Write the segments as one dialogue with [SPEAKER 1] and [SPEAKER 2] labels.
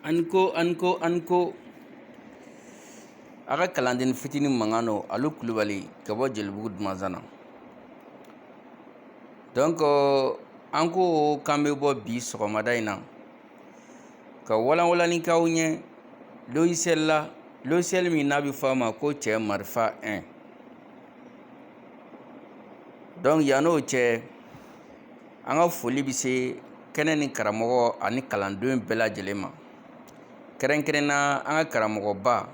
[SPEAKER 1] Anko aga kalandin fitinin mangano alu kulubali ka bɔ Jelibugu Dumanzana. Donc an ko k'an bɛ bɔ bi sɔgɔmada in na ka walanwalani k'aw ɲɛ logiciel min n'a bɛ fɔ a ma ko cɛ marifa 1. Donc yan'o cɛ an ka foli bɛ se kɛnɛ ni karamɔgɔ ani kalandenw bɛɛ lajɛlen ma. Kɛrɛnkɛrɛnna an ka karamɔgɔba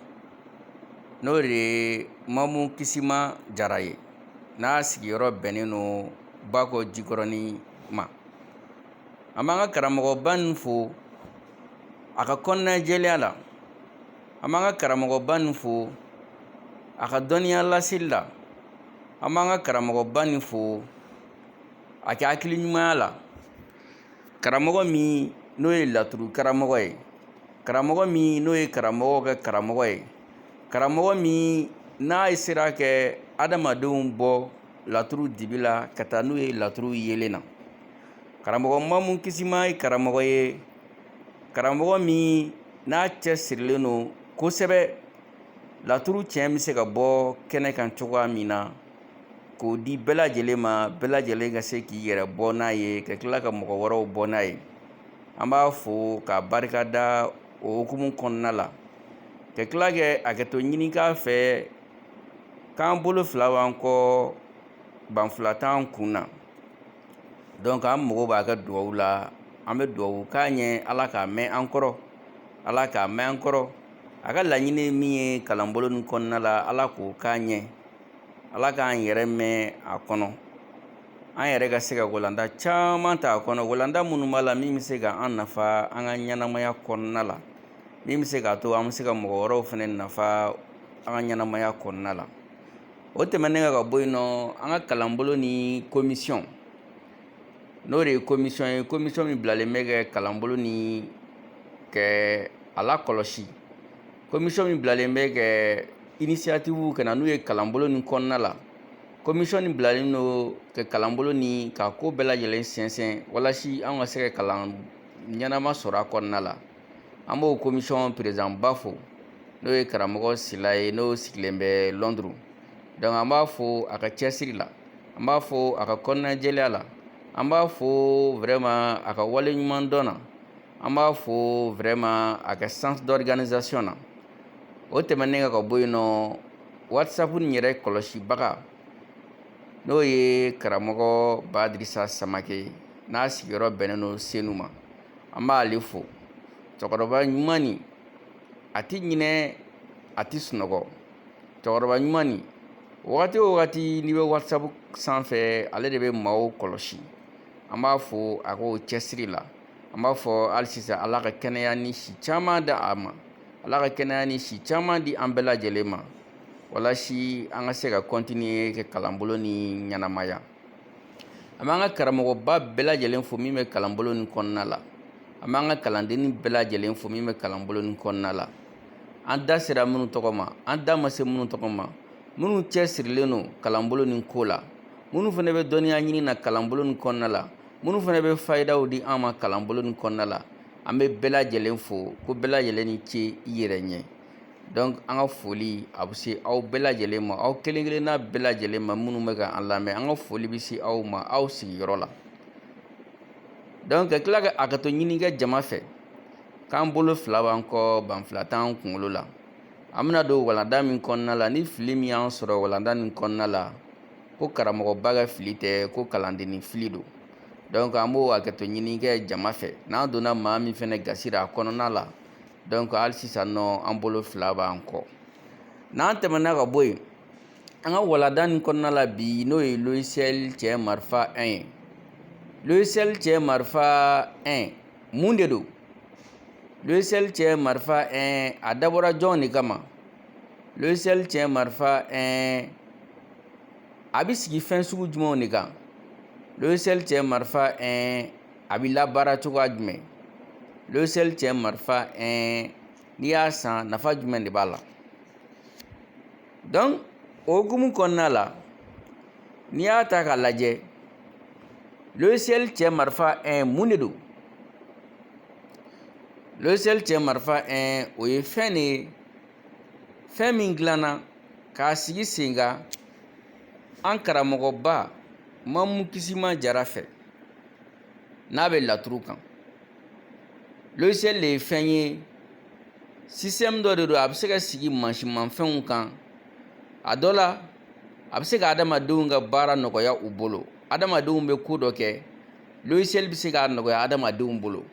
[SPEAKER 1] n'o de ye Mamu Kisima Jara ye n'a sigiyɔrɔ bɛnnen don Bako Jikɔrɔni ma. An b'an ka karamɔgɔba nin fo a ka kɔnɔna jɛlenya la. An b'an ka karamɔgɔba nin fo a ka dɔnniya laseli la. An b'an ka karamɔgɔba nin fo a ka hakili ɲumanya la. Karamɔgɔ min n'o ye laturu karamɔgɔ ye, karamɔgɔ min n'o ye karamɔgɔ ka karamɔgɔ ye, karamɔgɔ min n'a sera kɛ adamadenw bɔ laturu dibi la ka taa n'u ye laturu yelen na. Karamɔgɔ Mamu Kisima ye karamɔgɔ ye, karamɔgɔ min n'a cɛ sirilen don kosɛbɛ laturu tiɲɛ bɛ se ka bɔ kɛnɛ kan cogoya min na k'o di bɛɛ lajɛlen ma, bɛɛ lajɛlen ka se k'i yɛrɛ bɔ n'a ye ka tila ka mɔgɔ wɛrɛw bɔ n'a ye. An b'a fo k'a barikada o hukumu kɔnɔna la ka tila kɛ a kɛ to ɲini k'a fɛ k'an bolo fila b'an kɔ banfila t'an kun na. Donc an mago b'a ka duwawu la, an bɛ duwawu k'a ɲɛ Ala k'a mɛn an kɔrɔ, Ala k'a mɛn an kɔrɔ. A ka laɲini ye min ye kalanbolo nin kɔnɔna la Ala k'o k'a ɲɛ, Ala k'an yɛrɛ mɛn a kɔnɔ, an yɛrɛ ka se ka walanda caman ta a kɔnɔ, walanda minnu b'a la min bɛ se ka an nafa an ka ɲɛnamaya kɔnɔna la, min bɛ se k'a to an bɛ se ka mɔgɔ wɛrɛw fana nafa an ka ɲɛnamaya kɔnɔna la. O tɛmɛnen ka bɔ yen nɔ, an ka kalanbolo ni commission n'o de ye commission ye, commission min bilalen bɛ kɛ kalanbolo ni kɛ a lakɔlɔsi, commission min bilalen bɛ kɛ initiative ka na n'u ye kalanbolo nin kɔnɔna la. Commission nin bilalen don ka kalanbolo ni ka ko bɛɛ lajɛlen sɛnsɛn walasa an ka se ka kalan ɲɛnama sɔrɔ a kɔnɔna la. An b'o commission président ba fo n'o ye karamɔgɔ Sila ye n'o sigilen bɛ Londres. Donc an b'a fo a ka cɛsiri la, an b'a fo a ka kɔnɔna jɛlenya la, an b'a fo vraiment a ka wale ɲuman dɔn na, an b'a fo vraiment a ka sens d'organisation na. O tɛmɛnen ka bɔ yen nɔ, WhatsApp nin yɛrɛ kɔlɔsibaga n'o ye karamɔgɔ Badrisa Samake n'a sigiyɔrɔ bɛnnen don Senu ma. An b'ale fo. Cɛkɔrɔba ɲuman nin a ti ɲinɛ a ti sunɔgɔ. Cɛkɔrɔba ɲuman nin wagati o wagati n'i bɛ WhatsApp sanfɛ ale de bɛ maaw kɔlɔsi. An b'a fo a k'o cɛsiri la. An b'a fɔ hali sisan Ala ka kɛnɛya ni si caman di a ma, Ala ka kɛnɛya ni si caman di an bɛɛ lajɛlen ma walasa an ka se ka continuer ka kalanbolo ni ɲɛnamaya. An b'an ka karamɔgɔba bɛɛ lajɛlen fo min bɛ kalanbolo nin kɔnɔna la. An b'an ka kalandenni bɛɛ lajɛlen fo min bɛ kalanbolo nin kɔnɔna la. An da sera minnu tɔgɔ ma, an da ma se minnu tɔgɔ ma, minnu cɛ sirilen don kalanbolo nin ko la, minnu fana bɛ dɔnniya ɲini na kalanbolo nin kɔnɔna la, minnu fana bɛ fayidaw di an ma kalanbolo nin kɔnɔna la. An bɛ bɛɛ lajɛlen fo ko bɛɛ lajɛlen ni ce i yɛrɛ ɲɛ. Donc an ka foli a bɛ se aw bɛɛ lajɛlen ma, aw kelen kelenna bɛɛ lajɛlen ma minnu bɛ k'an lamɛn, an ka foli bɛ se aw ma aw sigiyɔrɔ la. Donc ka tila a ka to ɲini kɛ jama fɛ k'an bolo fila b'an kɔ banfila t'an kunkolo la. An bɛna don walanda min kɔnɔna la, ni fili min y'an sɔrɔ walanda nin kɔnɔna la ko karamɔgɔba ka fili tɛ, ko kalandenni fili don. Donc an b'o hakɛto ɲini kɛ jama fɛ. N'an donna maa min fɛnɛ gasira a kɔnɔna la, donc hali sisan nɔ an bolo fila b'an kɔ. N'an tɛmɛna ka bɔ yen, an ka walanda nin kɔnɔna la bi n'o ye logiciel cɛ marifa 1 ye. Logiciel cɛ marifa 1 mun de don? Logiciel cɛ marifa 1 a dabɔra jɔn de kama? Logiciel cɛ marifa 1 a bɛ sigi fɛn sugu jumɛnw de kan? Logiciel cɛ marifa 1 a bɛ labaara cogoya jumɛn? Logiciel cɛ marifa 1 n'i y'a san nafa jumɛn de b'a la? Donc o hukumu kɔnɔna la n'i y'a ta k'a lajɛ logiciel cɛ marifa 1 mun de don? logiciel cɛ marifa 1 o ye fɛn de ye fɛn min dilanna k'a sigi sen kan an karamɔgɔba Mamu Kisima Jara fɛ n'a bɛ laturu kan. Logiciel de ye fɛn ye système dɔ de don a bɛ se ka sigi mansimafɛnw kan. A dɔ la a bɛ se ka adamadenw ka baara nɔgɔya u bolo. Adamadenw bɛ ko dɔ kɛ logiciel bɛ se k'a nɔgɔya adamadenw bolo.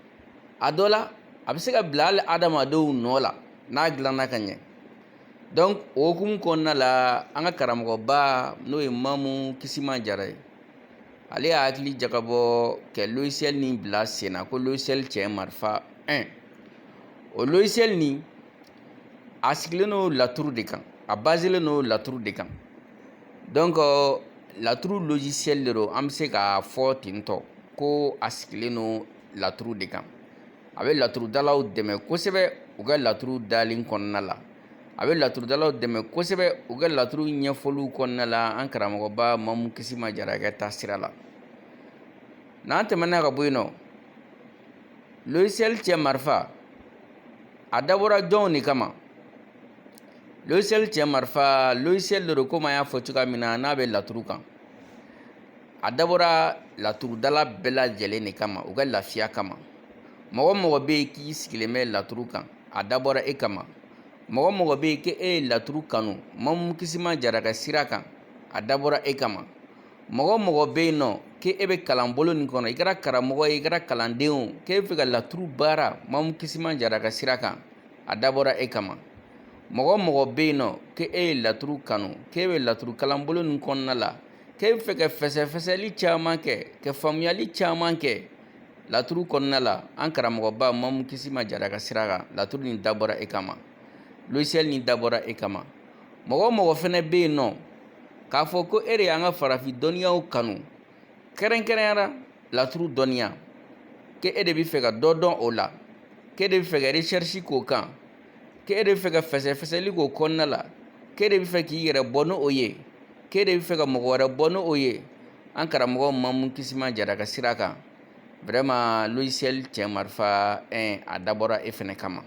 [SPEAKER 1] A dɔ la a bɛ se ka bila hali adamadenw nɔ la n'a dilanna ka ɲɛ. Donc o hukumu kɔnɔna la an ka karamɔgɔba n'o ye Mamu Kisima Jara ye ale y'a hakili jagabɔ kɛ logiciel nin bila sen na ko logiciel cɛ marifa 1. O logiciel nin a sigilen no laturu de kan, a baselen no laturu de kan. Donc laturu logiciel de don an bɛ se k'a fɔ ten tɔ ko a sigilen no laturu de kan. A bɛ laturudalaw dɛmɛ kosɛbɛ u ka laturu dalen kɔnɔna la. A bɛ laturudalaw dɛmɛ kosɛbɛ u ka laturu ɲɛfɔliw kɔnɔna la an karamɔgɔba Mamu Kisima Jara ka taasira la. N'an tɛmɛna ka bɔ yen nɔ logiciel cɛ marifa a dabɔra jɔnw de kama. Logiciel cɛ marifa logiciel de don komi an y'a fɔ cogoya min na n'a bɛ laturu kan. A dabɔra laturudala bɛɛ lajɛlen de kama u ka lafiya kama. Mɔgɔ mɔgɔ bɛ yen k'i sigilen bɛ laturu kan a dabɔra e kama. Mɔgɔ mɔgɔ bɛ yen k'e ye laturu kanu Mamu Kisima Jara ka sira kan a dabɔra e kama. Mɔgɔ mɔgɔ bɛ yen nɔ k'e bɛ kalanbolo nin kɔnɔ i kɛra karamɔgɔ ye i kɛra kalanden k'e bɛ fɛ ka laturu baara Mamu Kisima Jara ka sira kan a dabɔra e kama. Mɔgɔ mɔgɔ bɛ yen nɔ k'e ye laturu kanu k'e bɛ laturu kalanbolo nin kɔnɔna la k'e bɛ fɛ ka fɛsɛfɛsɛli caman kɛ ka faamuyali caman kɛ laturu kɔnɔna la an karamɔgɔba Mamu Kisima Jara ka sira kan laturu nin dabɔra e kama. Logiciel nin dabɔra e kama. Mɔgɔ mɔgɔ fɛnɛ bɛ yen nɔ k'a fɔ ko e de y'an ka farafin dɔnniyaw kanu kɛrɛnkɛrɛnyara laturu dɔnniya k'e de bɛ fɛ ka dɔ dɔn o la k'e de bɛ fɛ ka recherche k'o kan k'e de bɛ fɛ ka fɛsɛfɛsɛli k'o kɔnɔna la k'e de bɛ fɛ k'i yɛrɛ bɔ n'o ye k'e de bɛ fɛ ka mɔgɔ wɛrɛ bɔ n'o ye an karamɔgɔ Mamu Kisima Jara ka sira kan vraiment logiciel cɛ marifa 1 a dabɔra e fɛnɛ kama.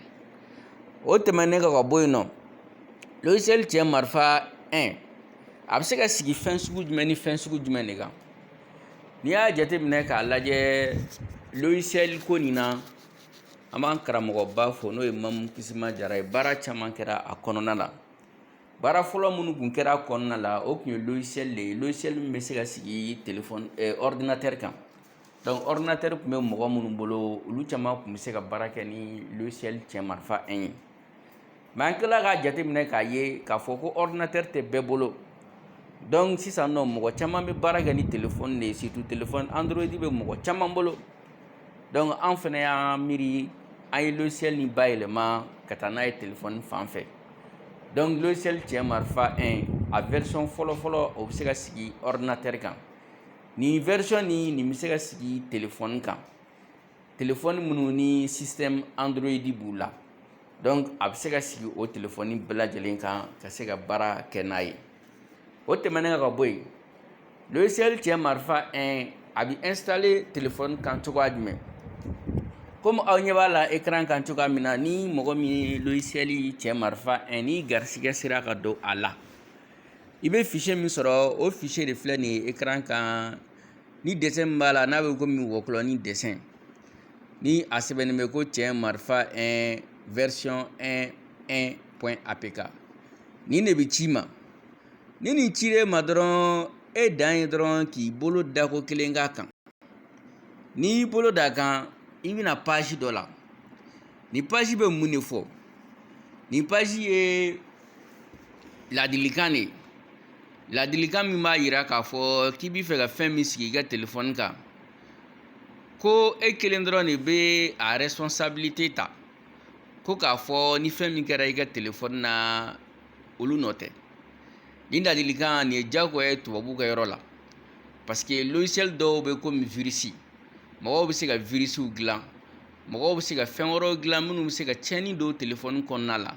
[SPEAKER 1] O tɛmɛnen ka bɔ yen nɔ logiciel cɛ marifa 1 a bɛ se ka sigi fɛn sugu jumɛn ni fɛn sugu jumɛn de kan. N'i y'a jateminɛ k'a lajɛ logiciel ko nin na an b'an karamɔgɔba fo n'o ye Mamu Kisima Jara ye. Baara caman kɛra a kɔnɔna la. Baara fɔlɔ minnu kun kɛra a kɔnɔna la o kun ye logiciel de ye logiciel min bɛ se ka sigi ordinateur kan. Donc ordinateur kun bɛ mɔgɔ minnu bolo olu caman kun bɛ se ka baara kɛ ni logiciel cɛ marifa 1 ye. Mais an tila k'a jateminɛ k'a ye k'a fɔ ko ordinateur tɛ bɛɛ bolo. Donc sisan nɔ mɔgɔ caman bɛ baara kɛ ni téléphone de ye surtout téléphone Android bɛ mɔgɔ caman bolo. Donc an fɛnɛ y'an miiri an ye logiciel nin bayɛlɛma ka taa n'a ye téléphone fan fɛ. Donc logiciel cɛ marifa 1 a version fɔlɔfɔlɔ o bɛ se ka sigi ordinateur kan. Nin version nin bɛ se ka sigi téléphone kan. Téléphone minnu ni système Android b'u la. Donc a bɛ se ka sigi o téléphone bɛɛ lajɛlen kan ka se ka baara kɛ n'a ye. O tɛmɛnen ka bɔ yen logiciel cɛ marifa 1 a bɛ installer téléphone kan cogoya jumɛn. Comme aw ɲɛ b'a la écran kan cogoya min na ni mɔgɔ min ye logiciel cɛ marifa 1 ni garisigɛ sera ka don a la i bɛ fichier min sɔrɔ o fichier de filɛ nin ye écran kan ni dessin min b'a la n'a bɛ komi wɔkulɔni dessin ni a sɛbɛnnen bɛ ko cɛ marifa 1 version 1.1.apk nin de bɛ ci ma. Ni nin cire ma dɔrɔn e dan ye dɔrɔn k'i bolo da ko kelen k'a kan. N'i y'i bolo da kan i bɛna page dɔ la. Nin page bɛ mun de fɔ? Nin page ye ladilikan de ye. Ladilikan min b'a yira k'a fɔ k'i b'i fɛ ka fɛn min sigi i ka téléphone kan ko e kelen dɔrɔn de bɛ a responsabilité ta ko k'a fɔ ni fɛn min kɛra i ka téléphone na olu nɔ tɛ. Nin ladilikan nin ye diyagoya ye tubabuw ka yɔrɔ la parce que logiciel dɔw bɛ komi virus mɔgɔw bɛ se ka virusw dilan mɔgɔw bɛ se ka fɛn wɛrɛw dilan minnu bɛ se ka tiɲɛni don téléphone kɔnɔna la.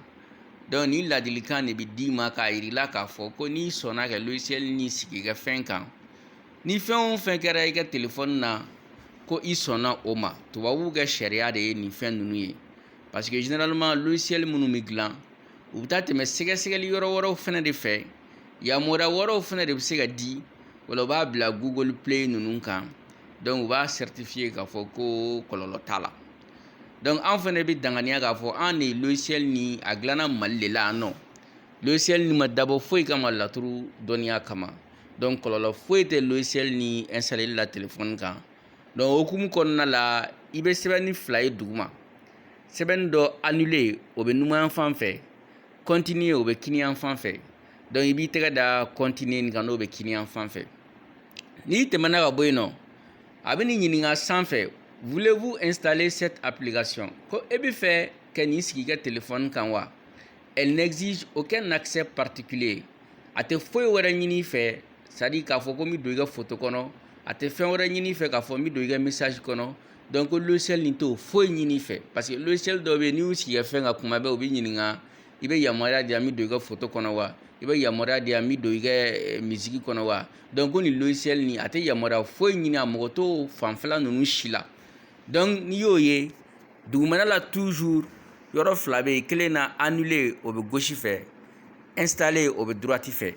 [SPEAKER 1] Donc nin ladilikan de bɛ d'i ma k'a yir'i la k'a fɔ ko n'i sɔnna ka logiciel nin sigi i ka fɛn kan ni fɛn o fɛn kɛra i ka téléphone na ko i sɔnna o ma tubabuw ka sariya de ye nin fɛn ninnu ye. parce que généralement logiciel minnu bɛ dilan u bɛ taa tɛmɛ sɛgɛsɛgɛli yɔrɔ wɛrɛw fana de fɛ yamaruya wɛrɛw fana de bɛ se ka di wala u b'a bila Google Play ninnu kan donc u b'a certifier k'a fɔ ko kɔlɔlɔ t'a la donc an fana bɛ danganiya k'a fɔ an de logiciel ni a dilanna Mali de la yan nɔ logiciel ni ma dabɔ foyi kama laturu dɔnniya kama donc kɔlɔlɔ foyi tɛ logiciel ni installer la téléphone kan donc okumu kɔnɔna la i bɛ sɛbɛnni fila ye duguma sɛbɛnni dɔ annuler o bɛ numan fan fɛ continuer o bɛ kiniyan fan fɛ donc i b'i tɛgɛ da continuer nin kan n'o bɛ kiniyan fan fɛ n'i tɛmɛna ka bɔ yen nɔ a bɛ nin ɲininka sanfɛ voulez-vous installer cette application ko e bɛ fɛ ka nin sigi i ka téléphone kan wa elle n'exige aucun accès particulier a tɛ foyi wɛrɛ ɲini i fɛ c'est à dire k'a fɔ ko n bɛ don i ka photo kɔnɔ a tɛ fɛn wɛrɛ ɲini i fɛ k'a fɔ n bɛ don i ka message kɔnɔ donc logiciel nin t'o foyi ɲini i fɛ parce que logiciel dɔw bɛ yen n'i y'u sigi ka fɛn kan kuma bɛɛ u bɛ ɲininka i bɛ yamaruya di yan n bɛ don i ka photo kɔnɔ wa i bɛ yamaruya di yan n bɛ don i ka musique kɔnɔ wa donc ko nin logiciel nin a tɛ yamaruya foyi ɲini a mɔgɔ t'o fanfɛla ninnu si la donc n'i y'o ye dugumana la toujours yɔrɔ fila bɛ yen kelen na annuler o bɛ gauche fɛ installer o bɛ droite fɛ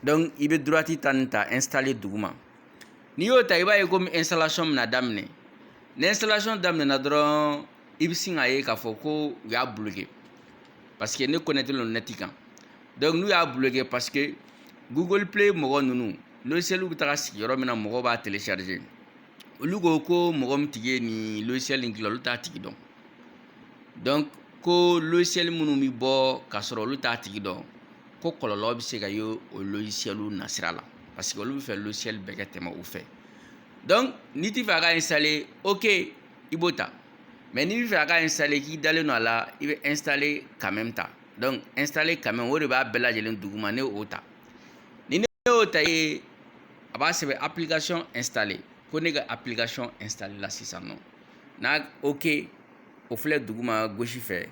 [SPEAKER 1] donc i bɛ droite ta nin ta installer duguma n'i y'o ta i b'a ye komi installation bɛna daminɛ ni installation daminɛna dɔrɔn i bɛ sin k'a ye k'a fɔ ko u y'a bloqué parce que ne connecté lo net kan donc n'u y'a bloqué parce que Google Play mɔgɔ ninnu logiciel bɛ taga sigi yɔrɔ min na mɔgɔw b'a télécharger olu ko mɔgɔ min tigi ye nin logiciel in dilan olu t'a tigi dɔn donc ko logiciel minnu bɛ bɔ k'a sɔrɔ olu t'a tigi dɔn ko kɔlɔlɔ bɛ se ka ye o logiciel nasira la parce que olu bɛ fɛ logiciel bɛɛ ka tɛmɛ u fɛ donc n'i t'i fɛ a ka installer ok i b'o ta mais n'i bɛ fɛ a ka installer k'i dalen don a la i bɛ installer quand même ta donc installer quand même o de b'a bɛɛ lajɛlen duguma ne y'o ta ni ne y'o ta ye a b'a sɛbɛn application installer ko ne ka application installer la sisan nɔ n'a ok o filɛ duguma gauche fɛ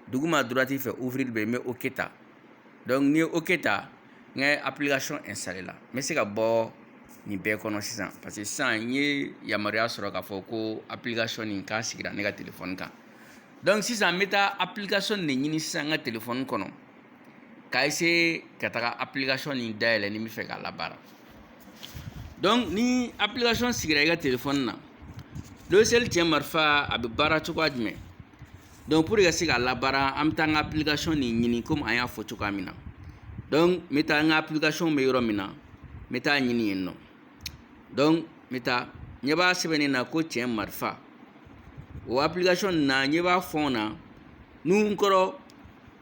[SPEAKER 1] duguma droite fɛ ouvrir bɛ n bɛ ok ta donc ni ye ok ta n ka application installer la n bɛ se ka bɔ nin bɛɛ kɔnɔ sisan parce que sisan n ye yamaruya sɔrɔ k'a fɔ ko application nin k'a sigira ne ka téléphone kan donc sisan n bɛ taa application de ɲini sisan n ka téléphone kɔnɔ k'a essayer ka taga application nin dayɛlɛ ni n bɛ fɛ k'a labaara donc ni application sigira i ka téléphone na logiciel cɛ marifa a bɛ baara cogoya jumɛn donc pour ka se k'a labaara an bɛ taa n ka application nin ɲini komi an y'a fɔ cogoya min na donc n bɛ taa n ka application bɛ yɔrɔ min na n bɛ taa ɲini yen nɔ donc n bɛ taa ɲɛ b'a sɛbɛnnen na ko cɛ marifa o application nin na ɲɛ b'a fɔn na n'u kɔrɔ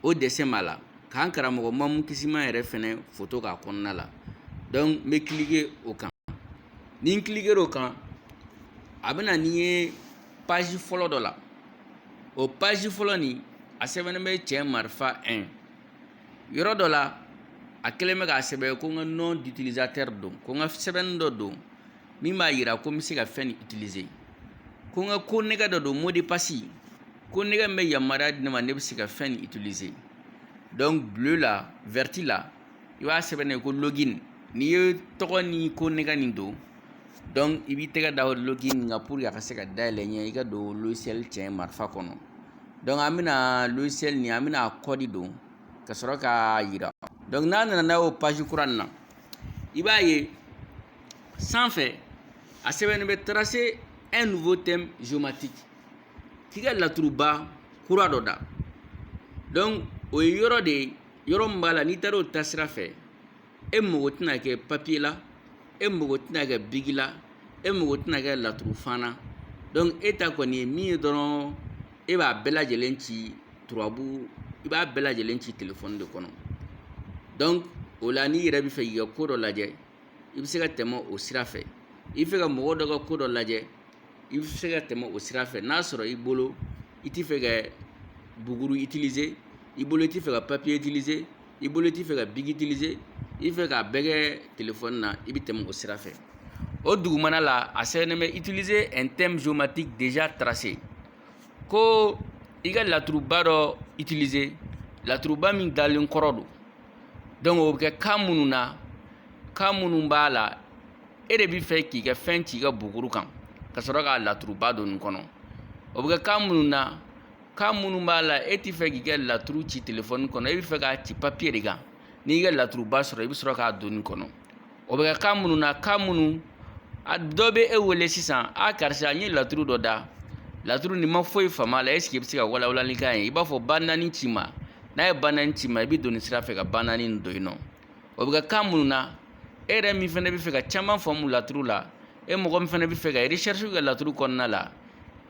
[SPEAKER 1] o dessin b'a la k'an karamɔgɔ Mamu Kisima yɛrɛ fɛnɛ photo k'a kɔnɔna la donc n bɛ cliquer o kan ni n cliquer o kan a bɛ na ni ye page fɔlɔ dɔ la o page fɔlɔ nin a sɛbɛnnen bɛ cɛ marifa 1 yɔrɔ dɔ la a kɛlen bɛ k'a sɛbɛn ko n ka nom d'utilisateur don ko n ka sɛbɛnni dɔ don min b'a yira ko n bɛ se ka fɛn nin utiliser ko n ka ko nɛgɛ dɔ don mot de passe ko nɛgɛ min bɛ yamaruya di ne ma ne bɛ se ka fɛn nin utiliser donc bleu la verti la i b'a sɛbɛn ko login n'i ye tɔgɔ ni ko nɛgɛ nin don donc i b'i tɛgɛ da login nka pour que a ka se ka dayɛlɛ ɲɛ i ka don logiciel cɛ marifa kɔnɔ donc an bɛna logiciel nin an bɛna code don ka sɔrɔ k'a yira donc n'a nana n'a y'o page kura nin na i b'a ye sanfɛ a sɛbɛnnen bɛ tracer un nouveau thème géomatique k'i ka laturuba kura dɔ da donc o ye yɔrɔ de ye yɔrɔ min b'a la n'i taara o taasira fɛ e mago tɛna kɛ papier la e mago tɛna kɛ bigi la e mago tɛna kɛ laturu fan na donc e ta kɔni ye min ye dɔrɔn e b'a bɛɛ lajɛlen ci turabu i b'a bɛɛ lajɛlen ci téléphone de kɔnɔ donc o la n'i yɛrɛ bɛ fɛ k'i ka ko dɔ lajɛ i bɛ se ka tɛmɛ o sira fɛ i bɛ fɛ ka mɔgɔ dɔ ka ko dɔ lajɛ i bɛ se ka tɛmɛ o sira fɛ n'a sɔrɔ i bolo i t'i fɛ ka buguru utiliser i bolo i t'i fɛ ka papier utiliser i bolo i t'i fɛ ka bigi utiliser i fɛ k'a bɛɛ kɛ téléphone na i bɛ tɛmɛ o sira fɛ o dugumana la a sɛbɛnnen bɛ utiliser un thème géomatique déjà tracé ko i ka laturuba dɔ utiliser laturuba min dalen kɔrɔ don donc o bɛ kɛ kan minnu na kan minnu b'a la e de bɛ fɛ k'i ka fɛn ci i ka buguru kan ka sɔrɔ k'a laturuba don nin kɔnɔ o bɛ kɛ kan minnu na Cas minnu b'a la e ti fɛ k'i ka laturu ci telefɔni kɔnɔ, e bɛ fɛ k'a ci papier de kan. N'i ka laturuba sɔrɔ i bɛ sɔrɔ k'a don nin kɔnɔ. O bɛ kɛ cas minnu na, cas minnu dɔ bɛ e wele sisan, karisa n ye laturu dɔ da, laturu nin ma foyi faamu a la, est ce que i bɛ se ka walawalali k'a ye? I b'a fɔ ba 4 ci ma, n'a ye ba 4 ci ma, i bɛ don nin sira fɛ ka ba 4 nin don yen nɔ. O bɛ kɛ cas minnu na e yɛrɛ min fana bɛ fɛ ka caman faamu laturu la, e mɔgɔ min fana bɛ fɛ ka recherche kɛ laturu kɔnɔna la,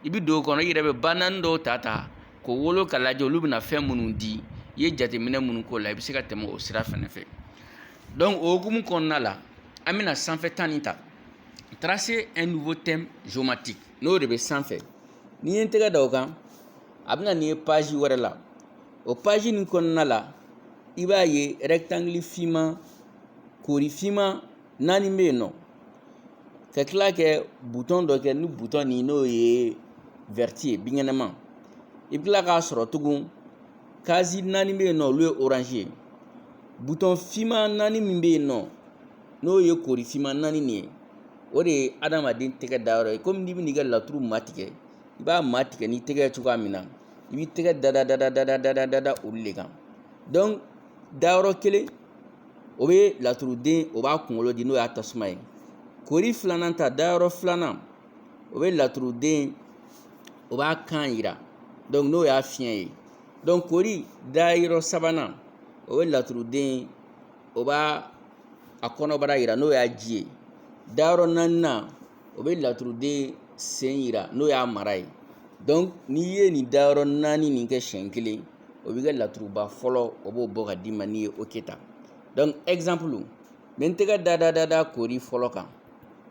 [SPEAKER 1] i bɛ don o kɔnɔ, i yɛrɛ bɛ ba 4 dɔw ta k'o wolo ka lajɛ olu bɛna fɛn minnu di, i ye jateminɛ minnu k'o la, i bɛ se ka tɛmɛ o sira fana fɛ. Donc o hukumu kɔnɔna la, an bɛna sanfɛ tan nin ta. Tracer un nouveau thème géomatique n'o de bɛ sanfɛ. N'i ye n tɛgɛ da o kan, a bɛna nin ye page wɛrɛ la. O page nin kɔnɔna la, i b'a ye rectangle finman, kori finman 4 bɛ yen nɔ. Ka tila kɛ bouton dɔ kɛ ni bouton nin n'o ye vert ye, binkɛnɛma. I bɛ tila k'a sɔrɔ tugun case 4 bɛ yen nɔ, olu ye orange ye. Bouton finman 4 min bɛ yen nɔ, n'o ye kori finman 4 nin ye, o de ye adamaden tɛgɛ dayɔrɔ ye. Komi n'i bɛ n'i ka laturu matigɛ, i b'a matigɛ n'i tɛgɛ ye cogoya min na, i b'i tɛgɛ da olu de kan. Donc dayɔrɔ kelen, o bɛ laturuden o b'a kunkolo di n'o y'a tasuma ye. Kori filanan ta, dayɔrɔ filanan, o bɛ laturuden o b'a kan yira, donc n'o y'a fiɲɛ ye. Donc kori dayɔrɔ sabanan, o bɛ laturuden o b'a a kɔnɔbara yira n'o y'a ji ye. Dayɔrɔ 4nan, o bɛ laturuden sen yira n'o y'a mara ye. Donc n'i ye nin dayɔrɔ 4 nin kɛ siɲɛ kelen, o bɛ kɛ laturuba fɔlɔ, o b'o bɔ ka d'i ma n'i ye ok ta. Donc exemple, n bɛ n tɛgɛ da kori fɔlɔ kan,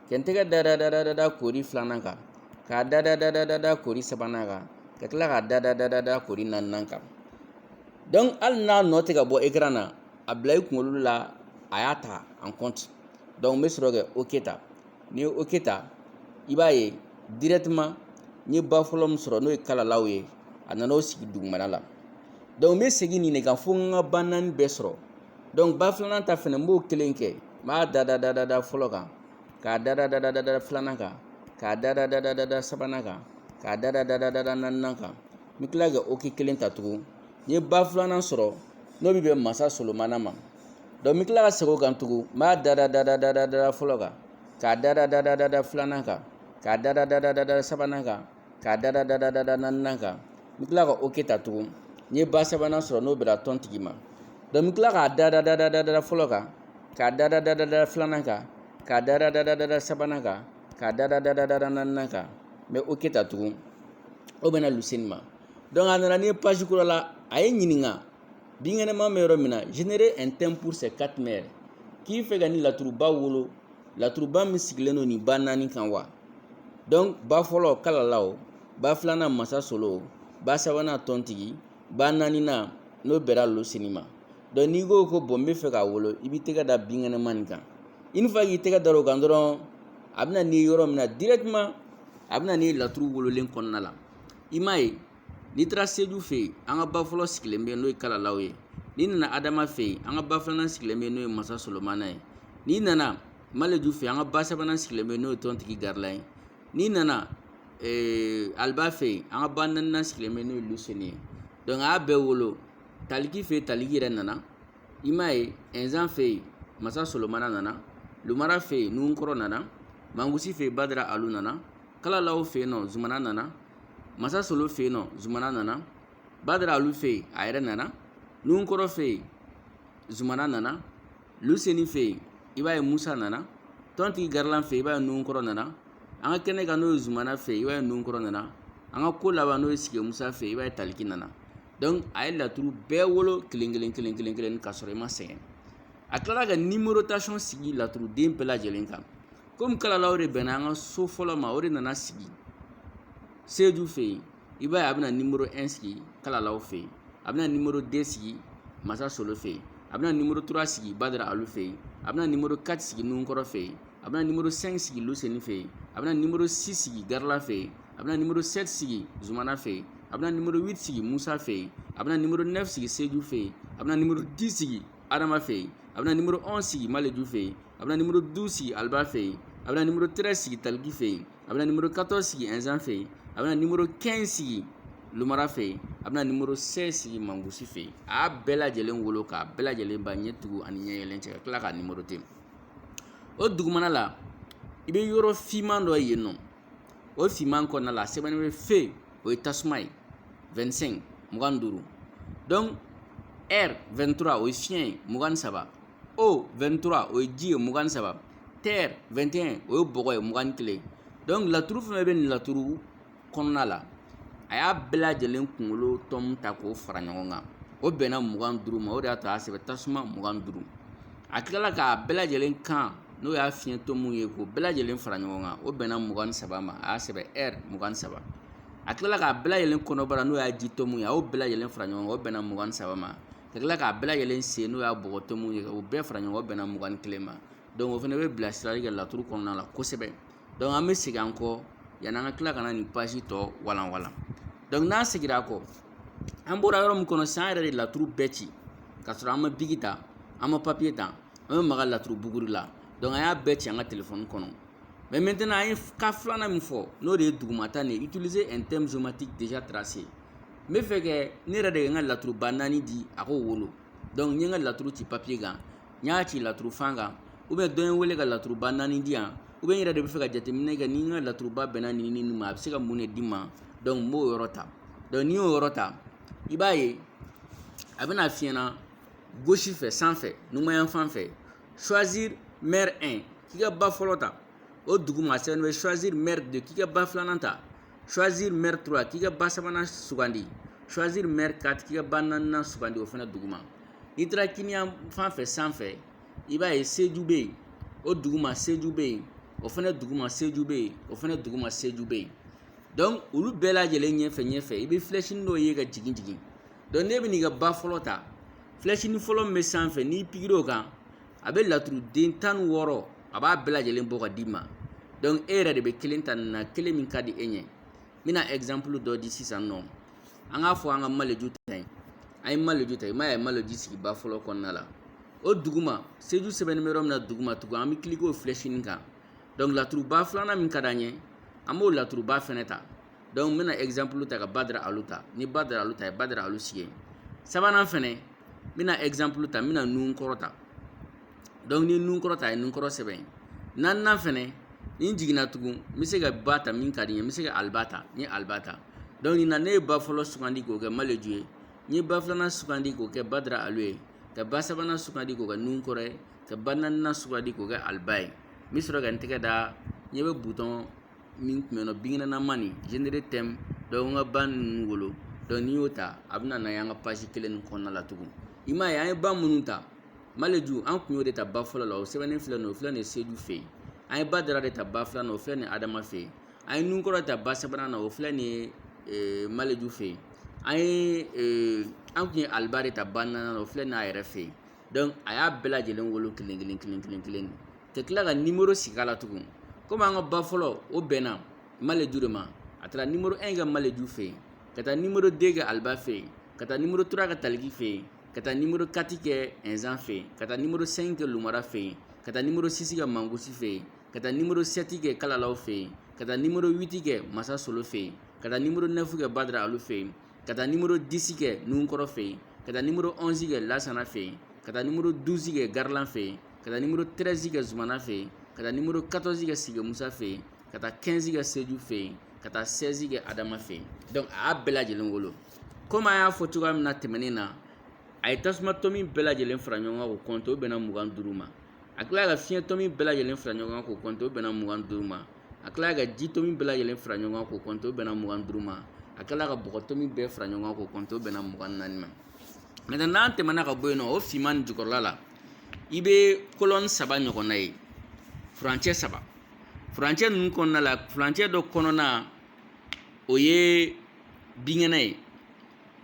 [SPEAKER 1] ka n tɛgɛ da kori filanan kan, k'a da kori sabanan kan, ka tila k'a da kori 4nan kan. Donc hali n'a nɔ tɛ ka bɔ écran na, a bila i kunkolo la a y'a ta en compte. Donc n bɛ sɔrɔ kɛ ok ta. N'i ye ok ta, i b'a ye directement n ye ba fɔlɔ min sɔrɔ n'o ye kalalaw ye, a nana o sigi dugumana la. Donc n bɛ segin nin de kan fo n ka ba 4 bɛɛ sɔrɔ. Donc ba filanan ta fɛnɛ n b'o kelen kɛ, n b'a da fɔlɔ kan, k'a da filanan kan, k'a da sabanan kan, k'a da 4nan kan. N bɛ tila ka ok kelen ta tugun. N ye ba filanan sɔrɔ n'o bɛ bɛn masa Solomana ma. Donc n bɛ tila ka segin o kan tugun, n b'a da fɔlɔ kan, k'a da filanan kan, k'a da sabanan kan, k'a da 4nan kan. N bɛ tila ka ok ta tugun. N ye ba sabanan sɔrɔ n'o bɛnna tɔn tigi ma. Donc n bɛ tila k'a da fɔlɔ kan, k'a da filanan kan, k'a da sabanan kan, k'a da 4nan kan. N bɛ ok ta tugun. O bɛna luseni ma. Donc a nana ni ye page kura la, a ye ɲininka binkɛnɛma bɛ yɔrɔ min na, générer un thème pour ces 4 mères. K'i fɛ ka ni laturuba wolo, laturuba min sigilen don nin ba 4 kan wa? Donc ba fɔlɔ kalalaw, ba filanan masa Solo, ba sabanan tɔntigi, ba 4nan n'o bɛnna luseni ma. Donc n'i ko bon n bɛ fɛ k'a wolo, i b'i tɛgɛ da binkɛnɛma nin kan. Une fois k'i tɛgɛ da o kan dɔrɔn, a bɛna n'i ye yɔrɔ min na directement, a bɛna n'i ye laturu wololen kɔnɔna la. I m'a ye, n'i taara Seju fɛ yen, an ka ba fɔlɔ sigilen bɛ yen n'o ye kalalaw ye. N'i nana Adama fɛ yen, an ka ba filanan sigilen bɛ yen n'o ye masa Solomana ye. N'i nana Maleju fɛ yen, an ka ba sabanan sigilen bɛ yen n'o ye tɔntigi Garila ye. N'i nana Aliba fɛ yen, an ka ba 4nan sigilen bɛ yen n'o ye Luseni ye. Donc a y'a bɛɛ wolo. Taliki fɛ yen, Taliki yɛrɛ nana. I m'a ye, Ɛnzan fɛ yen, masa Solomana nana. Lumara fɛ yen, Nuhunkɔrɔ nana. Mangusi fɛ yen, Badara Alu nana. Kalalaw fɛ yen nɔ, Zumana nana. Masa Solo fɛ yen nɔ, Zumana nana. Badara Alu fɛ yen, a yɛrɛ nana. Nuhunkɔrɔ fɛ yen, Zumana nana. Luseni fɛ yen, i b'a ye Musa nana. Tɔntigi Garilan fɛ yen, i b'a ye Nuhunkɔrɔ nana. An ka kɛnɛ kan n'o ye Zumana fɛ yen, i b'a ye Nuhunkɔrɔ nana. An ka ko laban n'o ye Sige Musa fɛ yen, i b'a ye Taliki nana. Donc a ye laturu bɛɛ wolo kelen k'a sɔrɔ i ma sɛgɛn. A tilala ka numérotation sigi laturuden bɛɛ lajɛlen kan. Komi kalalaw de bɛnna an ka so fɔlɔ ma, o de nana sigi Seju fɛ yen, i b'a ye a bɛna numéro 1 sigi kalalaw fɛ yen, a bɛna numéro 2 sigi masa Solo fɛ yen, a bɛna numéro 3 sigi Badara Alu fɛ yen, a bɛna numéro 4 sigi Nuhunkɔrɔ fɛ yen, a bɛna numéro 5 sigi Luseni fɛ yen, a bɛna numéro 6 sigi Garila fɛ yen, a bɛna numéro 7 sigi Zumana fɛ yen, a bɛna numéro 8 sigi Musa fɛ yen, a bɛna numéro 9 sigi Seju fɛ yen, a bɛna numéro 10 sigi Adama fɛ yen, a bɛna numéro 11 sigi Maleju fɛ yen, a bɛna numéro 12 sigi Aliba fɛ yen, a bɛna numéro 13 sigi Taliki fɛ yen, a bɛna numéro 14 sigi Ɛnzan fɛ yen, a bɛna numéro 15 sigi lumara fɛ a bɛna nimoro 16 sigi mangosi fɛ a y'a bɛɛ lajɛlen wolo k'a bɛɛ lajɛlen ba ɲɛ tugu ani ɲɛ yɛlɛn cɛ ka tila k'a nimoro te o dugumana la i bɛ yɔrɔ fiman dɔ yen nɔ o fiman kɔnɔna la a sɛbɛnnen bɛ fe o ye tasuma ye 25 25 donc R 23 o ye fiɲɛ ye 23 O 23 o ye ji ye 23 Terre 21 o ye bɔgɔ ye 21 donc laturu fɛn bɛ nin laturu kɔnɔna la a y'a bɛɛ lajɛlen kunkolo tɔmu ta k'o fara ɲɔgɔn kan o bɛnna 25 ma o de y'a to a y'a sɛbɛn tasuma 25 a tilala k'a bɛɛ lajɛlen kan n'o y'a fiɲɛ tɔmu ye k'o bɛɛ lajɛlen fara ɲɔgɔn kan o bɛnna 23 ma a y'a sɛbɛn R 23 a tilala k'a bɛɛ lajɛlen kɔnɔbara n'o y'a ji tɔmu ye a y'o bɛɛ lajɛlen fara ɲɔgɔn kan o bɛnna 23 ma ka tila k'a bɛɛ lajɛlen sen n'o y'a bɔgɔ tɔmu ye o bɛɛ fara ɲɔgɔn kan o bɛnna 21 ma donc o fana bɛ bilasirali kɛ laturu kɔnɔna la kosɛbɛ donc an bɛ segin an kɔ yan'an ka tila ka na nin page tɔ walan walan donc n'an seginna a kɔ an bɔra yɔrɔ min kɔnɔ sisan an yɛrɛ de laturu bɛɛ ci ka sɔrɔ an ma bigi ta an ma papier ta an bɛ maga laturu buguri la donc an y'a bɛɛ ci an ka téléphone kɔnɔ mais maintenant an ye cas filanan min fɔ n'o de ye dugumata nin ye utiliser un thème géométrique déjà tracé n bɛ fɛ kɛ ne yɛrɛ de ye n ka laturu ba 4 di a k'o wolo donc n ye n ka laturu ci papier kan n y'a ci laturu fan kan ou bien dɔ ye n wele ka laturu ba 4 di yan ou bien n yɛrɛ de bɛ fɛ ka jateminɛ kɛ ni n ka laturu ba bɛnna nin ni nin ma a bɛ se ka mun de di ma donc n b'o yɔrɔ ta donc n'i y'o yɔrɔ ta i b'a ye a bɛna f'i ɲɛna gauche fɛ sanfɛ numanyan fan fɛ choisir maire 1 k'i ka ba fɔlɔ ta o duguma a sɛbɛnnen bɛ choisir maire 2 k'i ka ba filanan ta choisir maire 3 k'i ka ba sabanan sugandi choisir maire 4 k'i ka ba naaninan sugandi o fana duguma n'i taara kiniyan fan fɛ sanfɛ i b'a ye seju bɛ yen o duguma seju bɛ yen o fana duguma seju bɛ yen o fana duguma seju bɛ yen donc olu bɛɛ lajɛlen ɲɛfɛ i bɛ flèche dɔ ye ka jigin jigin donc ne bɛ n'i ka ba fɔlɔ ta flèche fɔlɔ min bɛ sanfɛ n'i pigir'o o kan a bɛ laturuden 16 a b'a bɛɛ lajɛlen bɔ ka d'i ma donc e yɛrɛ de bɛ kelen ta nin na kelen min ka di e ɲɛ n bɛna exemple dɔ di sisan nɔ an k'a fɔ an ka maleju ta yen an ye maleju ta i m'a ye maleju sigi ba fɔlɔ kɔnɔna la o duguma seju sɛbɛnnen bɛ yɔrɔ min na duguma tugun an bɛ cliquer o flèche kan donc laturuba filanan min ka d'an ye an b'o laturuba fɛnɛ ta donc n bɛna exemple ta ka badara alu ta ni badara alu ta ye badara alu sigi yen sabanan fɛnɛ n bɛna exemple ta n bɛna nun kɔrɔ ta donc ni nun kɔrɔ ta a ye nun kɔrɔ sɛbɛn naaninan fɛnɛ ni n jiginna tugun n bɛ se ka ba ta min ka di n ye n bɛ se ka aliba ta n ye aliba ta donc nin na ne ye ba fɔlɔ sugandi k'o kɛ maleju ye n ye ba filanan sugandi k'o kɛ badara alu ye ka ba sabanan sugandi k'o kɛ nun kɔrɔ ye ka ba naaninan sugandi k'o kɛ aliba ye n bɛ sɔrɔ ka n tɛgɛ da n ɲɛ bɛ bouton min tun bɛ yen nɔ binkɛnɛnaman nin générer thème donc n ka ba ninnu wolo donc n'i y'o ta a bɛna na ye an ka page kelen nin kɔnɔna la tugun i m'a ye an ye ba minnu ta maleju an tun y'o de ta ba fɔlɔ la o sɛbɛnnen filɛ nin ye o filɛ nin ye seju fɛ yen an ye badara de ta ba filanan na o filɛ nin ye adama fɛ yen an ye nun kɔrɔ ta ba sabanan na o filɛ nin ye maleju fɛ yen an ye an tun ye aliba de ta ba naaninan na o filɛ nin ye a yɛrɛ fɛ yen donc a y'a bɛɛ lajɛlen wolo kelen kelen kelen kelen kelen ka tila ka nimero sigi a la tugun komi an ka ba fɔlɔ o bɛnna maleju de ma a taara nimero 1 kɛ maleju fɛ yen ka taa nimero 2 kɛ aliba fɛ yen ka taa nimero 3 kɛ taliki fɛ yen ka taa nimero 4 kɛ ɛnzan fɛ yen ka taa nimero 5 kɛ lumara fɛ yen ka taa nimero 6 kɛ mangosi fɛ yen ka taa nimero 7 kɛ kalalaw fɛ yen ka taa nimero 8 kɛ masa solo fɛ yen ka taa nimero 9 kɛ badara alu fɛ yen ka taa nimero 10 kɛ nunkɔrɔ fɛ yen ka taa nimero 11 kɛ lasana fɛ yen ka taa nimero 12 kɛ garilan fɛ yen ka taa nimero 13 kɛ zumana fɛ yen ka taa nimero 14 kɛ sige musa fɛ yen ka taa 15 kɛ seju fɛ yen ka taa 16 kɛ adama fɛ yen donc a y'a bɛɛ lajɛlen wolo komi an y'a fɔ cogoya min na tɛmɛnen na a ye tasuma tɔmi bɛɛ lajɛlen fara ɲɔgɔn kan k'o compter o bɛnna 25 ma a tilala ka fiɲɛ tɔmi bɛɛ lajɛlen fara ɲɔgɔn kan k'o compter o bɛnna 25 ma a tilala ka ji tɔmi bɛɛ lajɛlen fara ɲɔgɔn kan k'o compter o bɛnna 25 ma a tilala ka bɔgɔ tɔmi bɛɛ fara ɲɔgɔn kan k'o compter o bɛnna 24 ma maintenant n'an tɛmɛna ka bɔ yen nɔ o finman nin jukɔrɔla la i bɛ colonne 3 ɲɔgɔnna ye furancɛ 3 furancɛ ninnu kɔnɔna la furancɛ dɔ kɔnɔna o ye binkɛnɛ ye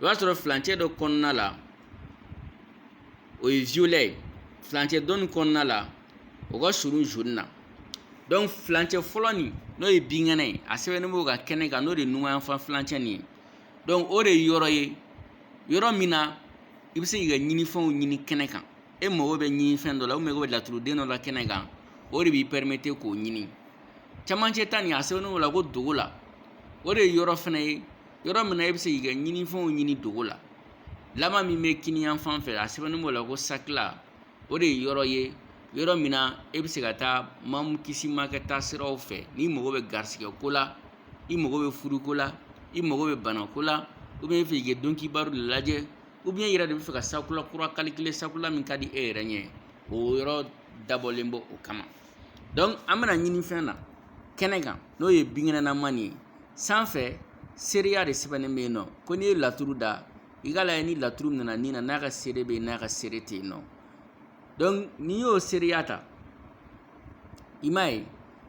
[SPEAKER 1] i b'a sɔrɔ furancɛ dɔ kɔnɔna la o ye violet ye furancɛ dɔ nin kɔnɔna la o ka surun jaune na donc furancɛ fɔlɔ nin n'o ye binkɛnɛ ye a sɛbɛnnen b'o ka kɛnɛ kan n'o de ye numanyanfan furancɛ nin ye donc o de ye yɔrɔ ye yɔrɔ min na i bɛ se k'i ka ɲinifɛnw ɲini kɛnɛ kan e mago bɛ ɲinifɛn dɔ la ou bien mago bɛ laturuden dɔ la kɛnɛ kan o de b'i permettre k'o ɲini camancɛ ta nin a sɛbɛnnen b'o la ko dogo la o de ye yɔrɔ fana ye yɔrɔ min na e bɛ se k'i ka ɲinifɛnw ɲini dogo la laban min bɛ kini yan fan fɛ a sɛbɛnnen b'o la ko sakila o de ye yɔrɔ ye yɔrɔ min na e bɛ se ka taa mamu kisi ma kɛ taa siraw fɛ n'i mago bɛ garisɛgɛ ko la i mago bɛ furuko la i mago bɛ banako la ou bien i fɛ k'i ka dɔnkibaru de lajɛ ou bien i yɛrɛ de bɛ fɛ ka sakula kura calculer sakula min ka di e yɛrɛ ɲɛ o yɔrɔ dabɔlen bɔ o kama donc an bɛna ɲinifɛn na kɛnɛ kan n'o ye binkɛnɛnaman ye sanfɛ seereya de sɛbɛnnen bɛ yen nɔ ko n'i ye laturu da i ka lajɛ ni laturu nana nin na n'a ka seere bɛ yen n'a ka seere tɛ yen nɔ donc n'i y'o seereya ta i m'a ye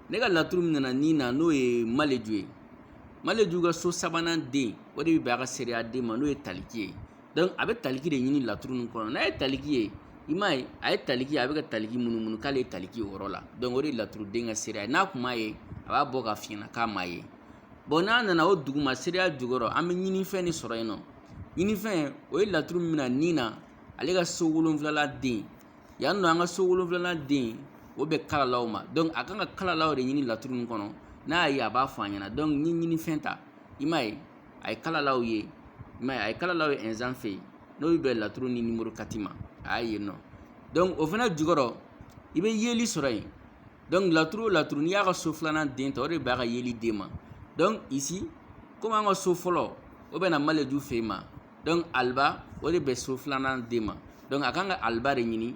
[SPEAKER 1] ne ka laturu min nana nin na n'o ye maleju ye maleju ka so sabanan den o de bɛ bɛn a ka seereya den ma n'o ye taliki ye donc a bɛ taliki de ɲini laturu nin kɔnɔ n'a ye taliki ye i m'a ye a ye taliki a bɛ ka taliki munumunu k'ale ye taliki o yɔrɔ la donc o de ye laturuden ka seereya ye n'a kun m'a ye a b'a bɔ ka f'i ɲɛna k'a m'a ye bon n'a nana o duguma seereya jukɔrɔ an bɛ ɲinifɛn de sɔrɔ yen nɔ ɲinifɛn o ye laturu min na nin na ale ka so wolonwulala den yan nɔ an ka so wolonwulala den o bɛ kalalaw ma donc a kan ka kalalaw de ɲini laturu nin kɔnɔ n'a ye a b'a fɔ an ɲɛna donc ni ɲinifɛn ta i m'a ye a ye kalalaw ye i m'a ye a ye kalalaw ye ɛnzan fɛ yen n'o bɛ bɛn laturu ni nimero 4 ma a y'a ye nɔ donc o fana jukɔrɔ i bɛ yeli sɔrɔ yen donc laturu o laturu n'i y'a ka so filanan den ta o de b'a ka yeli den ma donc ici komi an ka so fɔlɔ o bɛ na maleju fɛ yen ma donc alba o de bɛ so filanan den ma donc a kan ka alba de ɲini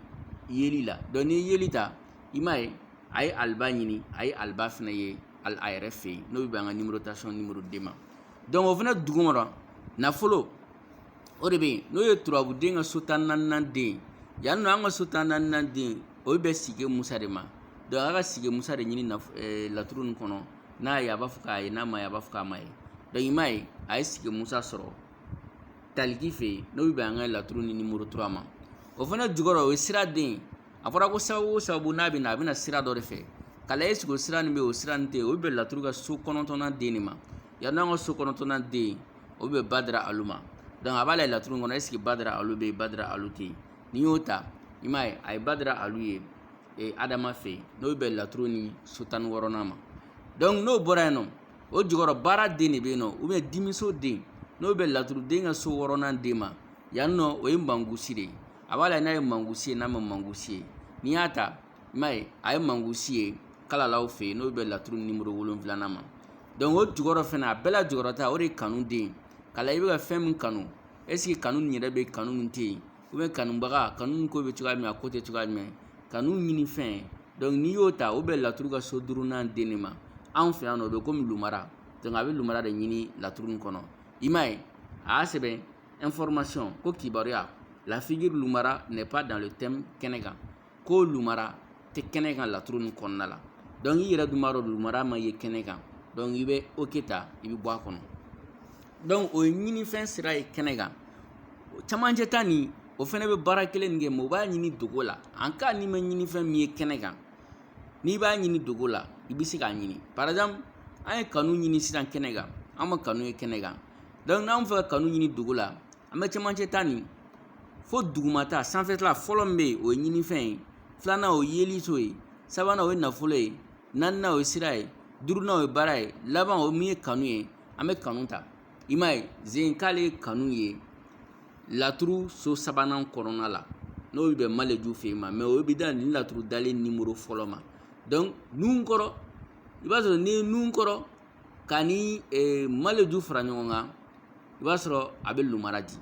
[SPEAKER 1] yeli la donc n'i ye yeli ta i m'a ye a ye alba ɲini a ye alba fana ye a yɛrɛ fɛ yen n'o bɛ bɛn an ka numérotation numéro den ma donc o fana duguma nafolo o de bɛ yen n'o ye turabuden ka so tan naaninan den yan nɔ an ka so tan naaninan den o bɛ sige musa de ma donc a ka sige musa de ɲini laturu nin kɔnɔ n'a ye a b'a fɔ k'a ye n'a ma ye a b'a fɔ k'a ma ye donc i m'a ye a ye sige musa sɔrɔ taliki fɛ yen n'o bɛ bɛn an ka laturu ni numéro 3 ma o fana jukɔrɔ o ye sira den a fɔra ko sababu o sababu n'a bɛ na a bɛ na sira dɔ de fɛ k'a lajɛ est-ce que o sira nin bɛ yen o sira nin tɛ yen o bɛ bɛn laturu ka so 9nan den de ma yan n'an ka so 9nan den o bɛ badara alu ma donc a b'a lajɛ laturu in kɔnɔ est-ce que badara alu bɛ yen badara alu tɛ yen n'i y'o ta i m'a ye a ye badara alu ye adama fɛ yen n'o bɛ bɛn laturu ni so 16nan ma donc n'o bɔra yen nɔ o jukɔrɔ baara den de bɛ yen nɔ ou bien dimiso den n'o bɛ laturuden ka so 6nan den ma yan nɔ o ye mangusi de ye a b'a lajɛ n'a ye mangusi ye n'a ma mangusi ye n'i y'a ta i m'a ye a ye mangusi ye kalalaw fɛ yen n'o bɛ laturu numéro 7nan ma donc o jukɔrɔ fana a bɛɛ la jukɔrɔta o de ye kanu den k'a lajɛ i bɛ ka fɛn min kanu est-ce que kanu nin yɛrɛ bɛ kanu nin tɛ yen ou bien kanubaga kanu nin ko bɛ cogoya min a ko tɛ cogoya jumɛn kanu ɲini fɛn donc n'i y'o ta o bɛ laturu ka so 5nan den de ma anw fɛ yan nɔ o bɛ komi lumara donc a bɛ lumara de ɲini laturu nin kɔnɔ i m'a ye a y'a sɛbɛn information ko kibaruya la figure lumara n'est pas dans le thème kɛnɛ kan ko lumara tɛ kɛnɛ kan laturu nin kɔnɔna la donc i yɛrɛ dun b'a dɔn lumara ma ye kɛnɛ kan donc i bɛ ok ta i bɛ bɔ a kɔnɔ donc o ye ɲinifɛn sira ye kɛnɛ kan camancɛ ta nin o fana bɛ baara kelen nin kɛ mais o b'a ɲini dogo la en cas n'i ma ɲinifɛn min ye kɛnɛ kan n'i b'a ɲini dogo la i bɛ se k'a ɲini par exemple an ye kanu ɲini sisan kɛnɛ kan an ma kanu ye kɛnɛ kan donc n'an fɛ ka kanu ɲini dogo la an bɛ camancɛ ta nin fo dugumata sanfɛtala fɔlɔ min bɛ yen o ye ɲinifɛn ye filanan o ye yeliso ye sabanan o ye nafolo ye naaninan o ye sira ye duurunan o ye baara ye laban o min ye kanu ye an bɛ kanu ta i m'a ye zen k'ale ye kanu ye laturu so sabanan kɔnɔna la n'o bɛ bɛn maleju fɛ yen ma mais o bɛ da nin laturu dalen numéro fɔlɔ ma donc nun kɔrɔ i b'a sɔrɔ n'i ye nun kɔrɔ ka ni maleju fara ɲɔgɔn kan i b'a sɔrɔ a bɛ lumara di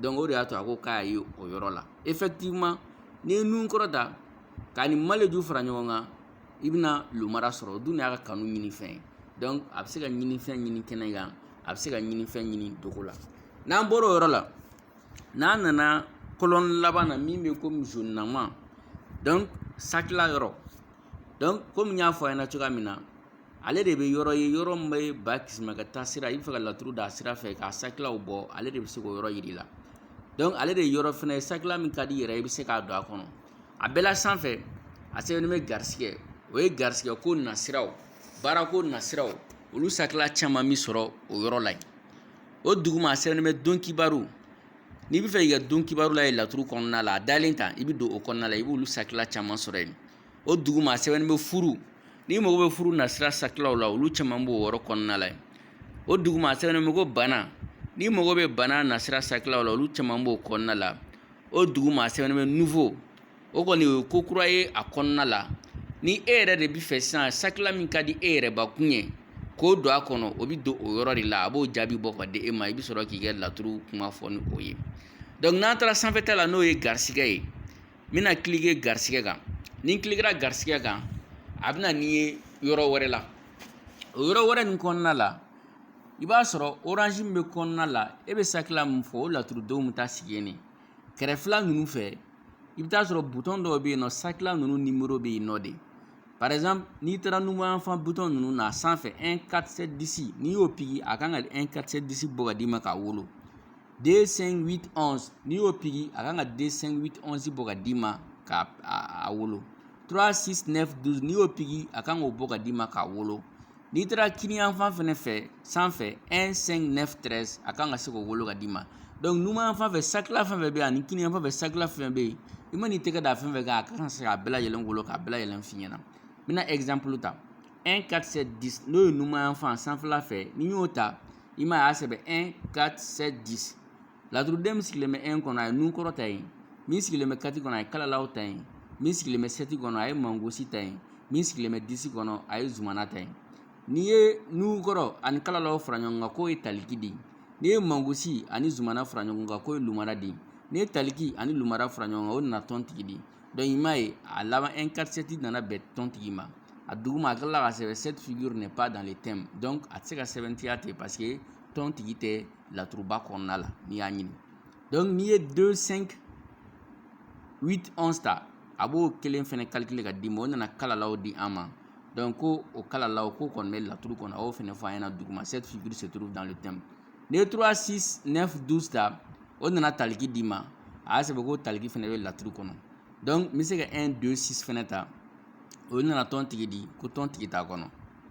[SPEAKER 1] donc o de y'a to a ko k'a ye o yɔrɔ la effectivement n'i ye nun kɔrɔ ta ka ni maleju fara ɲɔgɔn kan i bɛna lumara sɔrɔ o dun y'a ka kanu ɲini fɛn ye donc a bɛ se ka ɲinifɛn ɲini kɛnɛ kan a bɛ se ka ɲinifɛn ɲini dogo la n'an bɔra o yɔrɔ la n'an nana kolɔni laban na min bɛ komi zonama donc sakila yɔrɔ donc komi n y'a fɔ a ɲɛna cogoya min na ale de bɛ yɔrɔ ye yɔrɔ min bɛ ba kisima ka taa sira i bɛ fɛ ka laturu da sira fɛ k'a sakilaw bɔ ale de bɛ se k'o yɔrɔ yir'i la donc ale de ye yɔrɔ fana ye sakila min ka di i yɛrɛ i bɛ se k'a don a kɔnɔ a bɛɛ la sanfɛ a sɛbɛnnen bɛ garisɛgɛ o ye garisɛgɛ ko nasiraw baarako nasiraw olu sakila caman bɛ sɔrɔ o yɔrɔ la yen o duguma a sɛbɛnnen bɛ don kibaru n'i bɛ fɛ k'i ka don kibaru la ye laturu kɔnɔna la a dalen ta i bɛ don o kɔnɔna la i b'olu sakila caman sɔrɔ yen o duguma a sɛbɛnnen bɛ furu n'i mago bɛ furu nasira sakilaw la olu caman b'o yɔrɔ kɔnɔna la yen o duguma a sɛbɛnnen bɛ ko bana ni mago bɛ bana nasira sakilaw la olu caman b'o kɔnɔna la o duguma a sɛbɛnnen bɛ nouveau o kɔni o ye ko kura ye a kɔnɔna la ni e yɛrɛ de bi fɛ sisan sakila min ka di e yɛrɛ bakun ye k'o don a kɔnɔ o bi don o yɔrɔ de la a b'o jaabi bɔ ka di e ma i bi sɔrɔ k'i kɛ laturu kuma fɔ ni o ye donc n'an taara sanfɛta la n'o ye garisigɛ ye n bɛna cliquer garisigɛ kan ni n cliquera garisigɛ kan a bɛna nin ye yɔrɔ wɛrɛ la o yɔrɔ wɛrɛ nin kɔnɔna la i b'a sɔrɔ orange min bɛ kɔnɔna la e bɛ sakila min fɔ o laturudenw bɛ taa sigi yen de kɛrɛfɛla ninnu fɛ i bɛ taa sɔrɔ bouton dɔw bɛ yen nɔ sakila ninnu numéro bɛ yen nɔ de par exemple n'i taara numéro enfant bouton ninnu na a sanfɛ 14710 n'i y'o pigi a kan ka 14710 bɔ ka d'i ma k'a wolo 25811 n'i y'o pigi a kan ka 25811 bɔ ka d'i ma k'a wolo 36912 n'i y'o pigi a kan k'o bɔ ka d'i ma k'a wolo n'i taara kini enfant fɛnɛ fɛ sanfɛ 15913 a kan ka se k'o wolo ka d'i ma donc numéro enfant fɛ sakila fɛn fɛn bɛ yen ani kini enfant fɛ sakila fɛn fɛn bɛ yen i ma n'i tɛgɛ da fɛn fɛn kan a kan ka se k'a bɛɛ lajɛlen wolo k'a bɛɛ lajɛlen f'i ɲɛna n bɛna exemple ta 14710 n'o ye numéro enfant sanfɛla fɛ n'i y'o ta i ma ye a y'a sɛbɛn 14710 laturuden min sigilen bɛ 1 kɔnɔ a ye nun kɔrɔ ta yen min sigilen bɛ 4 kɔnɔ a ye kalalaw ta yen min sigilen bɛ 7 kɔnɔ a ye mangosi ta yen min sigilen bɛ 10 kɔnɔ a ye zumana ta yen n'i ye nun kɔrɔ ani kalalaw fara ɲɔgɔn kan k'o ye taliki di n'i ye mangosi ani zumana fara ɲɔgɔn kan k'o ye lumara di n'i ye taliki ani lumara fara ɲɔgɔn kan o nana tɔn tigi di donc i m'a ye a laban 147 nana bɛn tɔn tigi ma a duguma a tilala ka sɛbɛn cette figure n'est pas dans les thèmes donc a tɛ se ka sɛbɛntiya ten parce que tɔn tigi tɛ laturuba kɔnɔna la n'i y'a ɲini donc n'i ye 25811 ta a b'o kelen fɛnɛ calculer ka d'i ma o nana kalalaw di an ma donc ko o kalalaw ko kɔni bɛ laturu kɔnɔ a y'o fɛnɛ fɔ an ɲɛna duguma cette figure se trouve dans le thème n'i ye 36912 ta o nana taliki d'i ma a y'a sɛbɛn ko taliki fɛnɛ bɛ laturu kɔnɔ donc n bɛ se ka 126 fɛnɛ ta o nana tɔn tigi di ko tɔn tigi t'a kɔnɔ n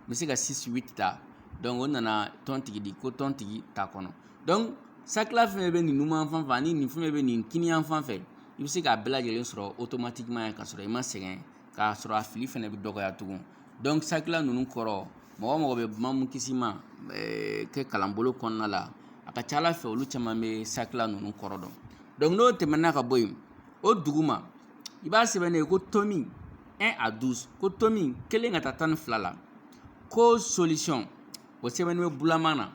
[SPEAKER 1] bɛ se ka 68 ta donc o nana tɔn tigi di ko tɔn tigi t'a kɔnɔ donc sakila fɛn bɛ nin numan fan fɛ ani nin fɛn bɛ nin kiniyan fan fɛ i bɛ se k'a bɛɛ lajɛlen sɔrɔ automatiquement ye k'a sɔrɔ i ma sɛgɛn k'a sɔrɔ a fili fɛnɛ bɛ dɔgɔya tugun donc sakila ninnu kɔrɔ mɔgɔ mɔgɔ bɛ mamu kisi ma kɛ kalanbolo kɔnɔna la a ka ca ala fɛ olu caman bɛ sakila ninnu kɔrɔ dɔn donc n'o tɛmɛna ka bɔ yen o duguma i b'a sɛbɛn ne ye ko tomi 1 à 12 ko tomi kelen ka taa 12 la ko solution o sɛbɛnnen bɛ bulama na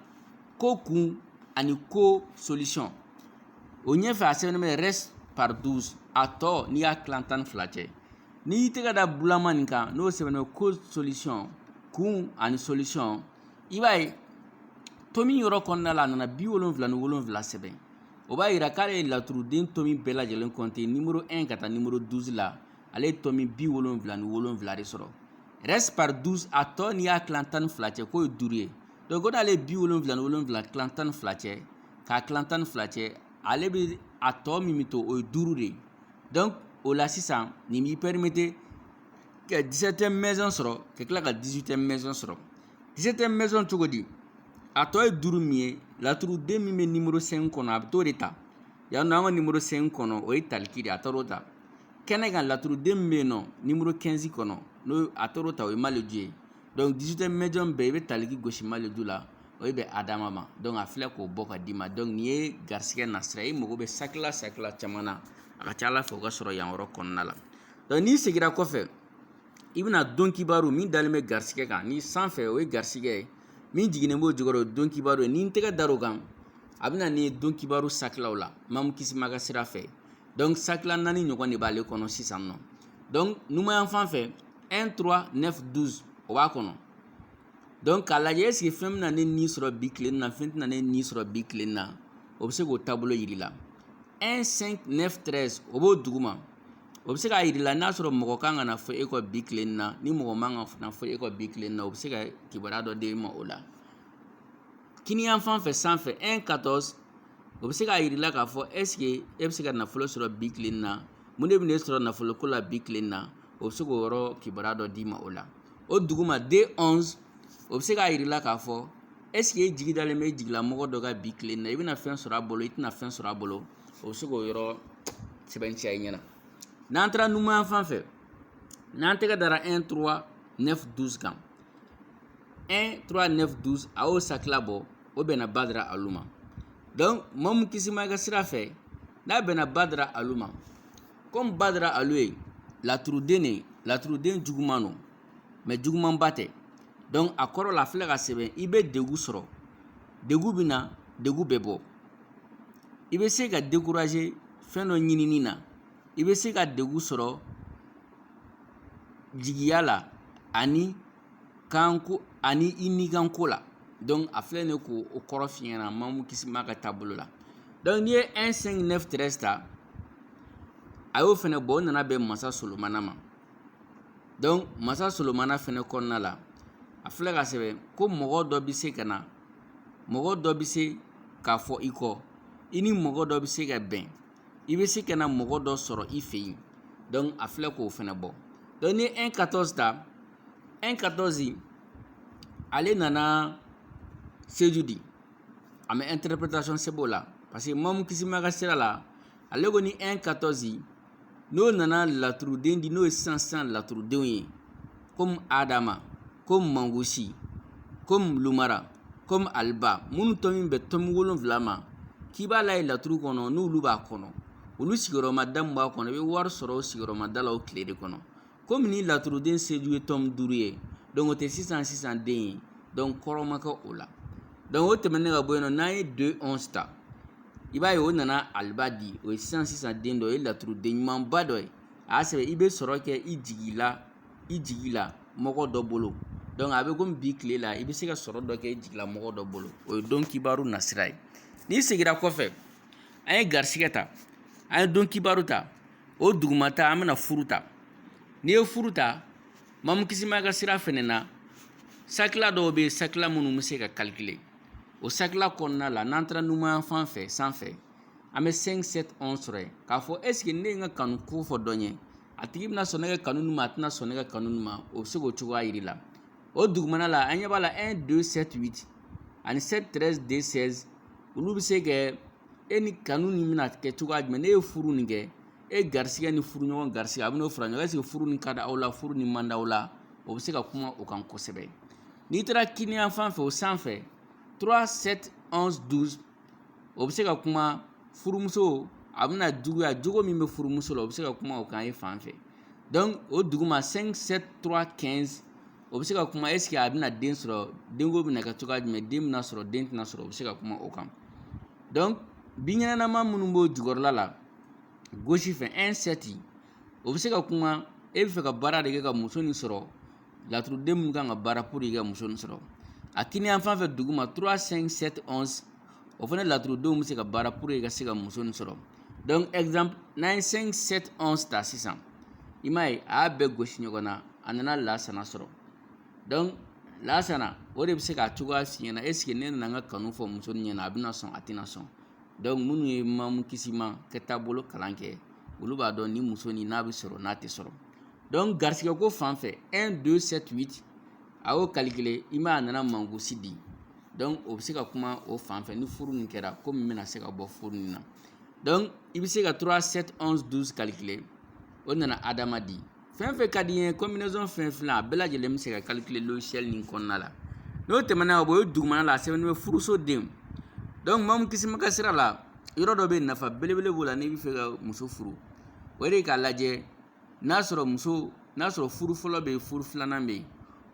[SPEAKER 1] ko kun ani ko solution o ɲɛfɛ a sɛbɛnnen bɛ reste par 12 a tɔ n'i y'a tilan 12 cɛ n'i y'i tɛgɛ da bulama nin kan n'o sɛbɛnnen bɛ ko solution kun ani solution i b'a ye tomi yɔrɔ kɔnɔna la a nana 77 sɛbɛn o b'a yira k'ale ye laturuden tomi bɛɛ lajɛlen compter numéro 1 ka taa numéro 12 la ale ye tomi 77 de sɔrɔ reste par 12 a tɔ n'i y'a tilan 12 cɛ k'o ye 5 ye donc ko n'ale ye 77 tilan 12 cɛ k'a tilan 12 cɛ ale bɛ a tɔ min bɛ to o ye 5 de ye donc o la sisan nin b'i permettre ka 17e maison sɔrɔ ka tila ka 18e maison sɔrɔ 17e maison cogo di a tɔ ye 5 min ye laturuden min bɛ numéro 5 kɔnɔ a bɛ t'o de ta yan nɔ an ka numéro 5 kɔnɔ o ye taliki de a taar'o ta kɛnɛ kan laturuden min bɛ yen nɔ numéro 15 kɔnɔ n'o a taar'o ta o ye maleju ye donc 18e maison bɛɛ i bɛ taliki gosi maleju la o ye bɛn adama ma donc a filɛ k'o bɔ ka d'i ma donc nin ye garisigɛ nasira i mago bɛ sakila caman na a ka ca ala fɛ o ka sɔrɔ yan yɔrɔ kɔnɔna la donc n'i seginna kɔfɛ i bɛna don kibaru min dalen bɛ garisigɛ kan ni sanfɛ o ye garisigɛ ye min jiginnen b'o jukɔrɔ o ye don kibaru ye ni n tɛgɛ dar'o kan a bɛna nin ye don kibaru sakilaw la mamu kisima ka sira fɛ donc sakila 4 ɲɔgɔn de b'ale kɔnɔ sisan nɔ donc numayan fan fɛ 1 3 9 12 o b'a kɔnɔ donc k'a lajɛ est-ce que fɛn bɛna ne ni sɔrɔ bi tile na fɛn tɛna ne ni sɔrɔ bi tile na o bɛ se k'o taabolo yiri la 1 5 9 13 o b'o duguma o bɛ se k'a yiri la n'a sɔrɔ mɔgɔ kan ka na fɔ e kɔ bi tile na ni mɔgɔ man ka na fɔ e kɔ bi tile na o bɛ se ka kibaruya dɔ di e ma o la kiniyan fan fɛ sanfɛ 1 14 o bɛ se k'a yiri la k'a fɔ est-ce que e bɛ se ka nafolo sɔrɔ bi tile na mun de bɛ ne sɔrɔ nafolo ko la bi tile na o bɛ se k'o yɔrɔ kibaruya dɔ d'i ma o la o duguma D11 o bɛ se k'a yiri la k'a fɔ est-ce que e jigi dalen bɛ e jigilamɔgɔ dɔ ka bi tile na i bɛna fɛn sɔrɔ a bolo i tɛna fɛn sɔrɔ a bolo o bɛ se k'o yɔrɔ sɛbɛntiya i ɲɛna n'an taara numan fan fɛ n'an tɛgɛ dara 1 3 9 12 kan 1 3 9 12 a y'o sakila bɔ o bɛnna badara alu ma. Donc maa mun kisimayɔrɔ ka sira fɛ n'a bɛnna badara alu ma, comme badara alu ye laturuden de ye, laturuden juguman don mais jugumanba tɛ. Donc a kɔrɔ la a filɛ ka sɛbɛn i bɛ degun sɔrɔ, degun bɛ na, degun bɛ bɔ. I bɛ se ka décourager fɛn dɔ ɲinini na, i bɛ se ka degun sɔrɔ jigiya la ani kanko ani i nikanko la. Donc a filɛ nin ko o kɔrɔ f'i ɲɛna maa mun kisimayɔrɔ ka taabolo la. Donc n'i ye 1 5 9 13 ta, a y'o fɛnɛ bɔ o nana bɛn masa Solomana ma. Donc masa Solomana fɛnɛ kɔnɔna la a filɛ ka sɛbɛn ko mɔgɔ dɔ bɛ se ka na, mɔgɔ dɔ bɛ se k'a fɔ i kɔ, i ni mɔgɔ dɔ bɛ se ka bɛn, i bɛ se ka na mɔgɔ dɔ sɔrɔ i fɛ yen. Donc a filɛ k'o fɛnɛ bɔ. Donc ni 1 14 ta, 1 14 ale nana seju di, a mɛ interprétation sɛbɛn o la parce que maa mun kisimayɔrɔ ka sira la ale ko ni 1 14 n'o nana laturuden di n'o ye sisan laturudenw ye comme Adama, comme Mangosi, comme Lumara, comme Alba minnu tɔmi bɛ tɔmi 7 ma k'i b'a la ye laturu kɔnɔ n'olu b'a kɔnɔ, olu sigiyɔrɔmada min b'a kɔnɔ i bɛ wari sɔrɔ o sigiyɔrɔmada la o tile de kɔnɔ. Comme ni laturuden seju ye tɔmi 5 ye, donc o tɛ sisan den ye, donc kɔrɔ ma kɛ o la. Donc o tɛmɛnen ka bɔ yen nɔ n'an ye 2 11 ta, i b'a ye o nana Alba di, o ye sisan den dɔ, o ye laturuden ɲumanba dɔ ye. A y'a sɛbɛn i bɛ sɔrɔ kɛ i jigi la mɔgɔ dɔ bolo. Donc a bɛ komi bi tile la i bɛ se ka sɔrɔ dɔ kɛ i jigila mɔgɔ dɔ bolo, o ye don kibaru nasira ye. N'i seginna kɔfɛ an ye garisigɛ ta, an ye don kibaru ta, o dugumata an bɛna furu ta. N'i ye furu ta, maa mun kisimayɔrɔ ka sira fɛnɛ na sakila dɔw bɛ yen, sakila minnu bɛ se ka calculer. O sakila kɔnɔna la n'an taara numan fan fɛ sanfɛ an bɛ 5 7 11 sɔrɔ yen k'a fɔ est ce que ne ye n ka kanu ko fɔ dɔ ɲɛ, a tigi bɛna sɔn ne ka kanu nin ma, a tɛna sɔn ne ka kanu nin ma, o bɛ se k'o cogoya yir'i la. O dugumana la an ɲɛ b'a la 1 2 7 8 ani 7 13 2 16 olu bɛ se ka e ni kanu nin bɛna kɛ cogoya jumɛn. Ne ye furu nin kɛ, e garisɛgɛ ni furuɲɔgɔn garisɛgɛ a bɛn'o fara ɲɔgɔn kan, est ce que furu nin ka di aw la, furu nin man di aw la, o bɛ se ka kuma o kan kosɛbɛ. N'i taara kiniyan fan fɛ o sanfɛ 3 7 11 12 o bɛ se ka kuma furumuso, a bɛna juguya jogo min bɛ furumuso la o bɛ se ka kuma o kan e fan fɛ. Donc o duguma 5 7 3 15 o bɛ se ka kuma est ce que a bɛna den sɔrɔ, denko bɛna kɛ cogoya jumɛn, den bɛna sɔrɔ, den tɛna sɔrɔ, o bɛ se ka kuma o kan. Donc biɲɛnɛnama minnu b'o jukɔrɔla la gauche fɛ 1 7 o bɛ se ka kuma e bɛ fɛ ka baara de kɛ ka muso nin sɔrɔ, laturuden minnu kan ka baara pour que ka muso nin sɔrɔ. A kiniyan fan fɛ duguma 3 5 7 11 o fana laturudenw bɛ se ka baara pour que ka se ka muso nin sɔrɔ. Donc exemple n'an ye 5 7 11 ta sisan i m'a ye a y'a bɛɛ gosi ɲɔgɔn na a nana lasana sɔrɔ. Donc lasana o de bɛ se k'a cogoya f'i ɲɛna est ce que ne nana n ka kanu fɔ muso nin ɲɛna a bɛna sɔn a tɛna sɔn. Donc minnu ye maa mun kisima ka taabolo kalan kɛ olu b'a dɔn ni muso nin n'a bɛ sɔrɔ n'a tɛ sɔrɔ. Donc garisɛgɛ ko fan fɛ 1 2 7 8 a y'o calculer i m'a ye a nana mangosi di. Donc o bɛ se ka kuma o fan fɛ ni furu nin kɛra ko min bɛna se ka bɔ furu nin na. Donc i bɛ se ka 3 7 11 12 calculer o nana Adama di. Fɛn fɛn ka di n ye combinaison fɛn fɛn a bɛɛ lajɛlen bɛ se ka calculer logiciel nin kɔnɔna la. N'o tɛmɛna o ye dugumana la a sɛbɛnnen bɛ furuso den. Donc maa mun kisimayɔrɔ ka sira la yɔrɔ dɔ bɛ yen nafa belebele b'o la n'i bɛ fɛ ka muso furu, o de k'a lajɛ n'a sɔrɔ furu fɔlɔ bɛ yen furu filanan bɛ yen.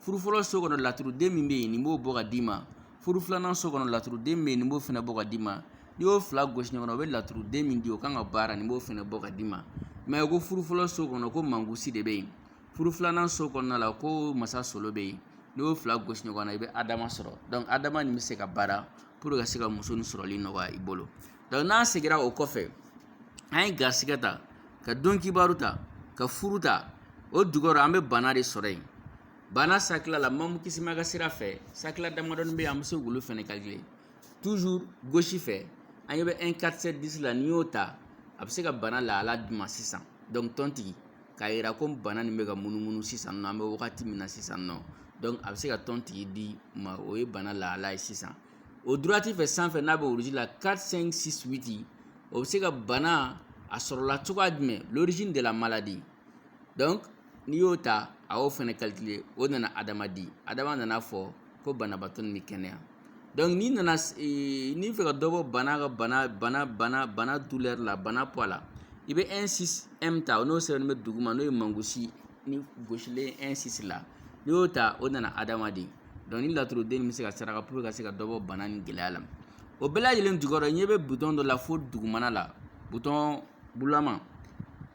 [SPEAKER 1] Furu fɔlɔ so kɔnɔ laturuden min bɛ yen nin b'o bɔ ka d'i ma, furu filanan so kɔnɔ laturuden min bɛ yen nin b'o fana bɔ ka d'i ma. N'i y'o fila gosi ɲɔgɔn na o bɛ laturuden min di o kan ka baara nin b'o fana bɔ ka d'i ma. Mais ko furu fɔlɔ so kɔnɔ ko mangosi de bɛ yen, furu filanan so kɔnɔna la ko masa Solo bɛ yen, n'i y'o fila gosi ɲɔgɔn na i bɛ Adama sɔrɔ. Donc Adama nin bɛ se ka baara pour que ka se ka muso nin sɔrɔli nɔgɔya i bolo. Donc n'an seginna o kɔfɛ an ye garisɛgɛ ta, ka don kibaru ta, ka furu ta, o jukɔrɔ an bɛ bana de sɔrɔ yen. Bana sakila la maa mun kisimayɔrɔ ka sira fɛ sakila damadɔni bɛ yen an bɛ se k'olu fɛnɛ calculer. Toujours gauche fɛ an ɲɛ bɛ 1 4 7 10 la n'i y'o ta a bɛ se ka bana lahala di ma sisan. Donc tɔntigi k'a yira ko bana nin bɛ ka munumunu sisan nɔ an bɛ wagati min na sisan nɔ. Donc a bɛ se ka tɔntigi di ma o ye bana lahala ye sisan. O droite fɛ sanfɛ n'a bɛ origine la 4 5 6 8 o bɛ se ka bana a sɔrɔla cogoya jumɛn, l'origine de la maladie. Donc n'i y'o ta a y'o fɛnɛ calculer o nana Adama di. Adama nana fɔ ko banabaatɔ nin bɛ kɛnɛya. Donc n'i nana n'i fɛ ka dɔ bɔ bana douleur la, bana poids la, i bɛ 1,6M ta, n'o sɛbɛnnen bɛ duguma, n'o ye mangosi ni gosilen 1,6 la, n'i y'o ta o nana adamaden. Donc ni laturuden nin bɛ se ka saraka pour que ka se ka dɔ bɔ bana nin gɛlɛya la. O bɛɛ lajɛlen jukɔrɔ ɲɛ bɛ bouton dɔ la fo dugumana la, bouton bulama,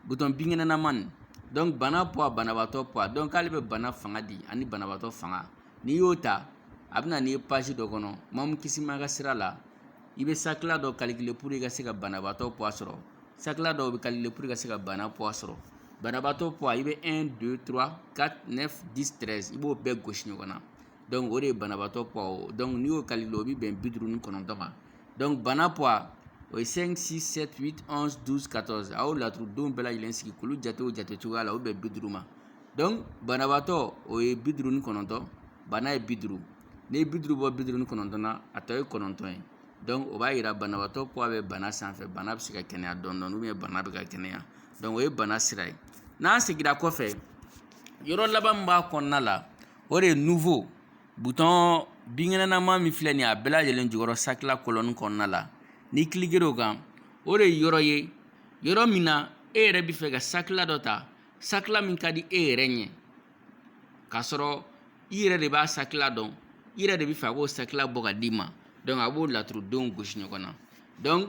[SPEAKER 1] bouton binkɛnɛnama nin. Donc bana poids, banabaatɔ poids, donc k'ale bɛ bana fanga di ani banabaatɔ fanga. N'i y'o ta a bɛ na n'i ye page dɔ kɔnɔ, maa min kisi ma ka sira la, i bɛ sakila dɔ calculer pour que ka se ka banabaatɔ poids sɔrɔ. Sakila dɔw bɛ calculer pour que ka se ka bana poids sɔrɔ. Banabaatɔ poids i bɛ 1, 2, 3, 4, 9, 10, 13 i b'o bɛɛ gosi ɲɔgɔn na. Donc o de ye banabaatɔ poids. Donc n'i y'o calculer o bɛ bɛn 59 ma. Donc bana poids o ye 5, 6, 7, 8, 11, 12, 14 a y'o laturudenw bɛɛ lajɛlen sigi k'olu jate o jate cogoya la o bɛ 50 ma. Donc banabaatɔ o ye 59, bana ye 50. N'i ye 50 bɔ 59 na a tɔ ye 9 ye. Donc o b'a yira banabaatɔ poids bɛ bana sanfɛ, bana bɛ se ka kɛnɛya dɔɔni dɔɔni ou bien bana bɛ ka kɛnɛya. Donc o ye bana sira ye. N'an seginna kɔfɛ yɔrɔ laban min b'a kɔnɔna la o de ye nouveau bouton binkɛnɛnama min filɛ nin ye a bɛɛ lajɛlen jukɔrɔ sakila colonne kɔnɔna la. N'i cliquer o kan o de ye yɔrɔ ye yɔrɔ min na e yɛrɛ bɛ fɛ ka sakila dɔ ta, sakila min ka di e yɛrɛ ɲɛ k'a sɔrɔ i yɛrɛ de b'a sakila dɔn, i yɛrɛ de bɛ fɛ a k'o sakila bɔ ka d'i ma. Donc a b'o laturudenw gosi ɲɔgɔn na. Donc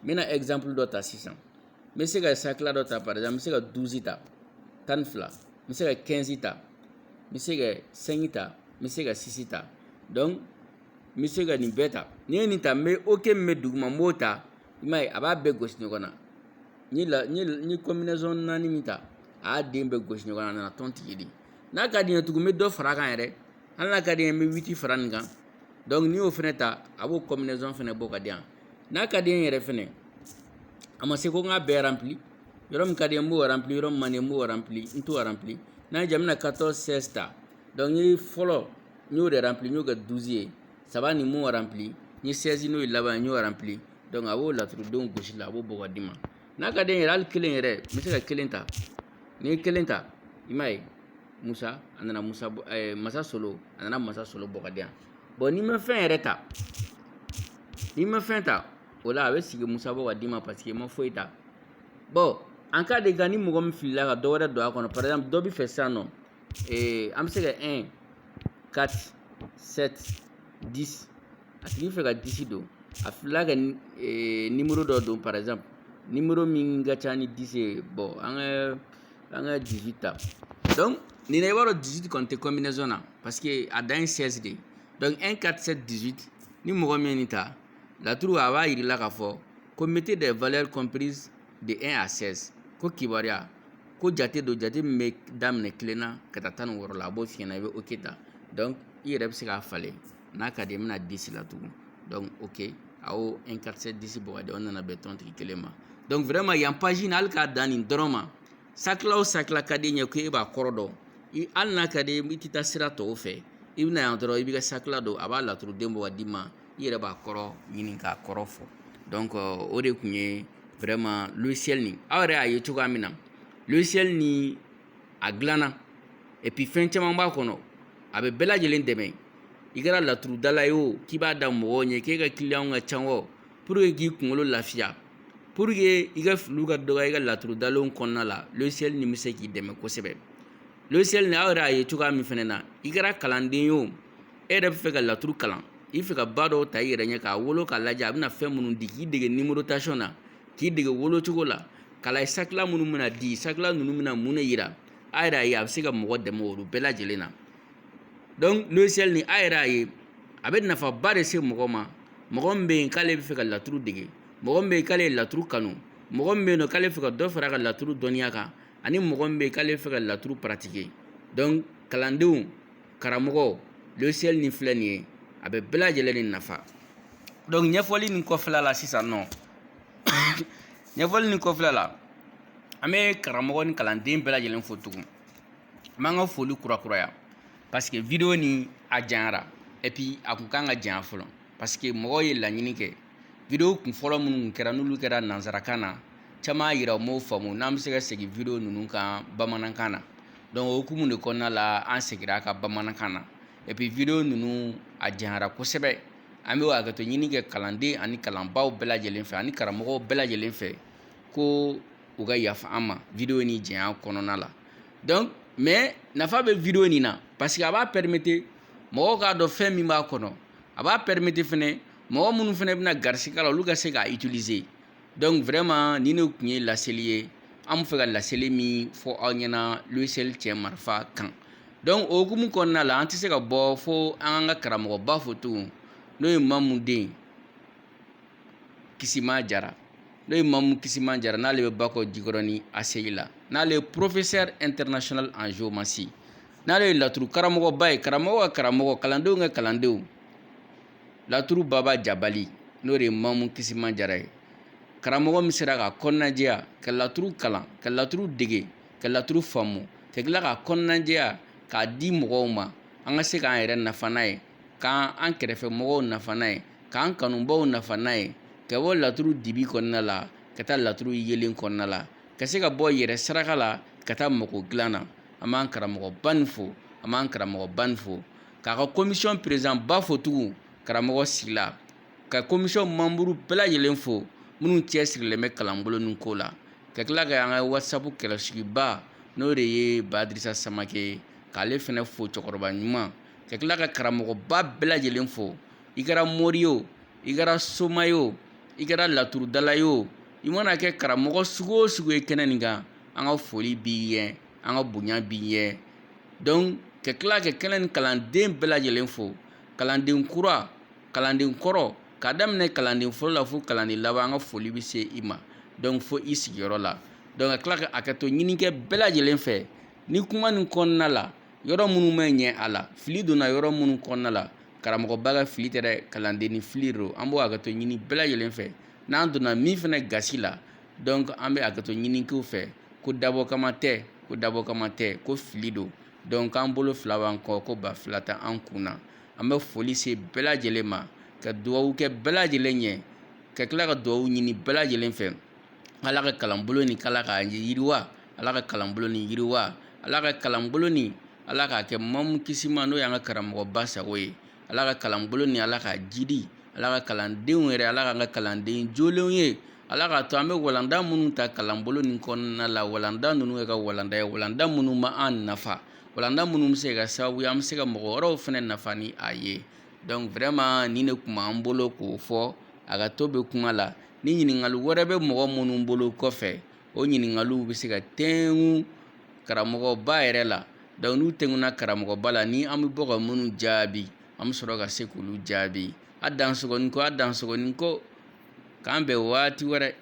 [SPEAKER 1] n bɛna exemple dɔ ta sisan. N bɛ se ka sakila dɔ ta par exemple n bɛ se ka 12 ta, 12, n bɛ se ka 15 ta, n bɛ se ka 5 ta, n bɛ se ka 6 ta. Donc n bɛ se ka nin bɛɛ ta. N'i ye nin ta n bɛ OK min bɛ duguma n b'o ta, i m'a ye a b'a bɛɛ gosi ɲɔgɔn na. N ye combinaison 4 min ta a y'a den bɛɛ gosi ɲɔgɔn na a nana tɔn tigɛ di. N'a ka di n ye tugun n bɛ dɔ fara a kan yɛrɛ, hali n'a ka di n ye n bɛ 8 fara nin kan. Donc n'i y'o fɛnɛ ta a b'o combinaison fɛnɛ bɔ ka di yan. N'a ka di n ye yɛrɛ fɛnɛ a ma se ko n k'a bɛɛ rempli, yɔrɔ min ka di n ye n b'o rempli, yɔrɔ min man di n ye n b'o rempli, n t'o rempli. N'a ye ja n bɛna 14, 16 ta. Donc n ye fɔlɔ n y'o de rempli n y'o kɛ 12 ye, 3 nin m'o rempli, n ye 16 n'o ye laban n y'o rempli. Donc a b'o laturudenw gosi la a b'o bɔ ka di ma. N'a ka di n ye yɛrɛ hali kelen yɛrɛ n bɛ se ka kelen ta. N'i ye kelen ta i m'a ye Musa a nana Masa Solo a nana Masa Solo bɔ ka di yan. Bon n'i ma fɛn yɛrɛ ta, n'i ma fɛn ta o la a bɛ sigi Musa bɔ ka d'i ma parce que i ma foyi ta. Bon en cas de cas ni mɔgɔ min filila ka dɔ wɛrɛ don a kɔnɔ par exemple dɔ bɛ fɛ sisan nɔ an bɛ se ka 1, 4, 7, 10 a tigi fɛ ka 10 don a filila ka numéro dɔ don par exemple numéro min ka ca ni 10 ye bon an ka 18 ta. Donc nin na i b'a dɔn 18 kɔni tɛ combinaison na parce que a dan ye 16 de ye. Donc 1, 4, 7, 18 ni mɔgɔ min ye nin ta laturu a b'a yir'i la k'a fɔ ko mettez des valeurs comprises de 1 à 16 ko kibaruya ko jate don jate min bɛ daminɛ tilenna ka taa 16 la a b'o f'i ɲɛna i bɛ OK ta. Donc i yɛrɛ bɛ se k'a falen n'a ka di i bɛna 10 la tugun. Donc OK a y'o 1, 4, 7, 10 bɔ ka di o nana bɛn tɔn tigi kelen ma. Donc vraiment yan page in hali k'a dan nin dɔrɔn ma sakila o sakila ka di ɲɛ ko e b'a kɔrɔ dɔn hali n'a ka di i tɛ taa sira tɔw fɛ i bɛna yan dɔrɔn i b'i ka sakila dɔn a b'a laturuden bɔ ka d'i ma i yɛrɛ b'a kɔrɔ ɲini k'a kɔrɔ fɔ. Donc o de tun ye vraiment logiciel nin aw yɛrɛ y'a ye cogoya min na logiciel ni a dilanna et puis fɛn caman b'a kɔnɔ a bɛ bɛɛ lajɛlen dɛmɛ i kɛra laturudala ye o k'i b'a da mɔgɔw ɲɛ k'e ka client ka ca o pour que k'i kunkolo lafiya pour que i ka filiw ka dɔgɔya i ka laturudalenw kɔnɔna la logiciel nin bɛ se k'i dɛmɛ kosɛbɛ. Logiciel nin aw yɛrɛ y'a ye cogoya min fɛnɛ na i kɛra kalanden ye o e yɛrɛ bɛ fɛ ka laturu kalan i fɛ ka ba dɔw ta i yɛrɛ ɲɛ k'a wolo k'a lajɛ a bɛna fɛn minnu di k'i dege numérotation na k'i dege wolocogo la k'a lajɛ sakila minnu bɛna di sakila ninnu bɛna mun de yira a yɛrɛ y'a ye a bɛ se ka mɔgɔ dɛmɛ olu bɛɛ lajɛlen na. Donc logiciel nin a yɛrɛ y'a ye a bɛ nafaba de se mɔgɔ ma mɔgɔ min bɛ yen k'ale bɛ fɛ ka laturu dege mɔgɔ min bɛ yen k'ale ye laturu kanu mɔgɔ min bɛ yen nɔ k'ale bɛ fɛ ka dɔ fara a ka laturu dɔnniya kan ani mɔgɔ min bɛ yen k'ale bɛ fɛ ka laturu pratiquer. Donc kalandenw karamɔgɔ logiciel nin filɛ nin ye a bɛ bɛɛ lajɛlen de nafa. Donc ɲɛfɔli nin kɔfɛla la sisan nɔ ɲɛfɔli nin kɔfɛla la an bɛ karamɔgɔ ni kalanden bɛɛ lajɛlen fo tugun an b'an ka foli kurakuraya parce que video nin a janyara et puis a kun kan ka janya fɔlɔ parce que mɔgɔw ye laɲini kɛ video kun fɔlɔ minnu kɛra n'olu kɛra nansarakan na caman yira o m'o faamu n'an bɛ se ka segin video ninnu kan bamanankan na. Donc o hukumu de kɔnɔna la an segira a ka bamanankan na et puis video ninnu a janyara kosɛbɛ. An bɛ hakɛto ɲini kɛ kalanden ani kalanbaw bɛɛ lajɛlen fɛ ani karamɔgɔw bɛɛ lajɛlen fɛ ko u ka yafa an ma video ni janya kɔnɔna la. Donc mais nafa bɛ video nin na parce que a b'a permettre mɔgɔw k'a dɔn fɛn min b'a kɔnɔ, a b'a permettre fɛnɛ mɔgɔ minnu fɛnɛ bɛna garisɛgɛ la olu ka se k'a utiliser. Donc vraiment ni ne tun ye laseli ye, an bɛ fɛ ka laseli min fɔ aw ɲɛna logiciel cɛ marifa kan. Donc o hukumu kɔnɔna la an tɛ se ka bɔ fo an ka karamɔgɔba fo tugun n'o ye Mamu den Kisima Jara. N'o ye Mamu Kisima Jara n'ale bɛ Bakɔ Jikɔrɔni ni ACI la, n'ale ye professeur international en géomancie, n'ale ye laturu karamɔgɔba ye, karamɔgɔ ka karamɔgɔ, kalandenw ka kalandenw. Laturu Baba Jabali n'o de ye Mamu Kisima Jara ye, karamɔgɔ min sera ka kɔnɔnajɛya ka laturu kalan, ka laturu dege, ka laturu faamu, ka tila ka kɔnɔnajɛya k'a di mɔgɔw ma, an ka se k'an yɛrɛ nafa n'a ye, k'an kɛrɛfɛ mɔgɔw nafa n'a ye, k'an kanubaw nafa n'a ye, ka bɔ laturu dibi kɔnɔna la ka taa laturu yelen kɔnɔna la, ka se ka bɔ yɛrɛ saraka la ka taa mago dilan na. An b'an karamɔgɔba nin fo, an b'an karamɔgɔba nin fo, k'a ka commission président ba fo tugun karamɔgɔ Sila, ka commission membre bɛɛ lajɛlen fo minnu cɛsirilen bɛ kalanbolo nin ko la, ka tila ka an ka WhatsApp kɛlɛsigiba n'o de ye Badrisa Samake k'ale fɛnɛ fo cɛkɔrɔba ɲuman, ka tila ka karamɔgɔba bɛɛ lajɛlen fo. I kɛra mori ye o, i kɛra soma ye o, i kɛra laturudala ye o, i mana kɛ karamɔgɔ sugu o sugu ye kɛnɛ nin kan, an ka foli b'i ye, an ka bonya b'i ye. Donc ka tila ka kɛnɛ nin kalanden bɛɛ lajɛlen fo, kalanden kura, kalanden kɔrɔ, k'a daminɛ kalanden fɔlɔ la fo kalanden laban, an ka foli bɛ se i ma. Donc fo i sigiyɔrɔ la. Donc ka tila ka hakɛto ɲinikɛ bɛɛ lajɛlen fɛ ni kuma nin kɔnɔna la yɔrɔ minnu ma ɲɛ a la, fili donna yɔrɔ minnu kɔnɔna la, karamɔgɔba ka fili tɛ dɛ, kalanden ni fili don. An b'o hakɛto ɲini bɛɛ lajɛlen fɛ. N'an donna min fɛnɛ gasi la, donc an bɛ hakɛto ɲinikiw fɛ ko dabɔ kama tɛ, ko dabɔ kama tɛ, ko fili don. Donc k'an bolo fila b'an kɔ, ko ba fila tɛ an kun na. An bɛ foli se bɛɛ lajɛlen ma, ka duwawu kɛ bɛɛ lajɛlen ɲɛ, ka tila ka duwawu ɲini bɛɛ lajɛlen fɛ. Ala ka kalanbolo nin k'Ala k'a yiriwa, Ala ka kalanbolo nin yiriwa, Ala ka kalanbolo nin Ala k'a kɛ Mamu Kisima n'o y'an ka karamɔgɔba sago ye, Ala ka kalanbolo nin Ala k'a jidi, Ala ka kalandenw yɛrɛ Ala k'an ka kalanden jolenw ye, Ala k'a to an bɛ walanda minnu ta kalanbolo nin kɔnɔna la, walanda ninnu ye ka walanda ye, walanda minnu ma an nafa, walanda minnu bɛ se ka sababu ye an bɛ se ka mɔgɔ wɛrɛw fɛnɛ nafa ni a ye. Donc vraiment nin de tun b'an bolo k'o fɔ, hakɛto bɛ kuma la. Ni ɲininkali wɛrɛ bɛ mɔgɔ minnu bolo kɔfɛ, o ɲininkaliw bɛ se ka tɛngu karamɔgɔba yɛrɛ la. Donc n'u tɛnguna karamɔgɔba la, ni an bɛ bɔ ka minnu jaabi, an bɛ sɔrɔ ka se k'olu jaabi. A dan sɔgɔnin ko, k'an bɛn waati wɛrɛ.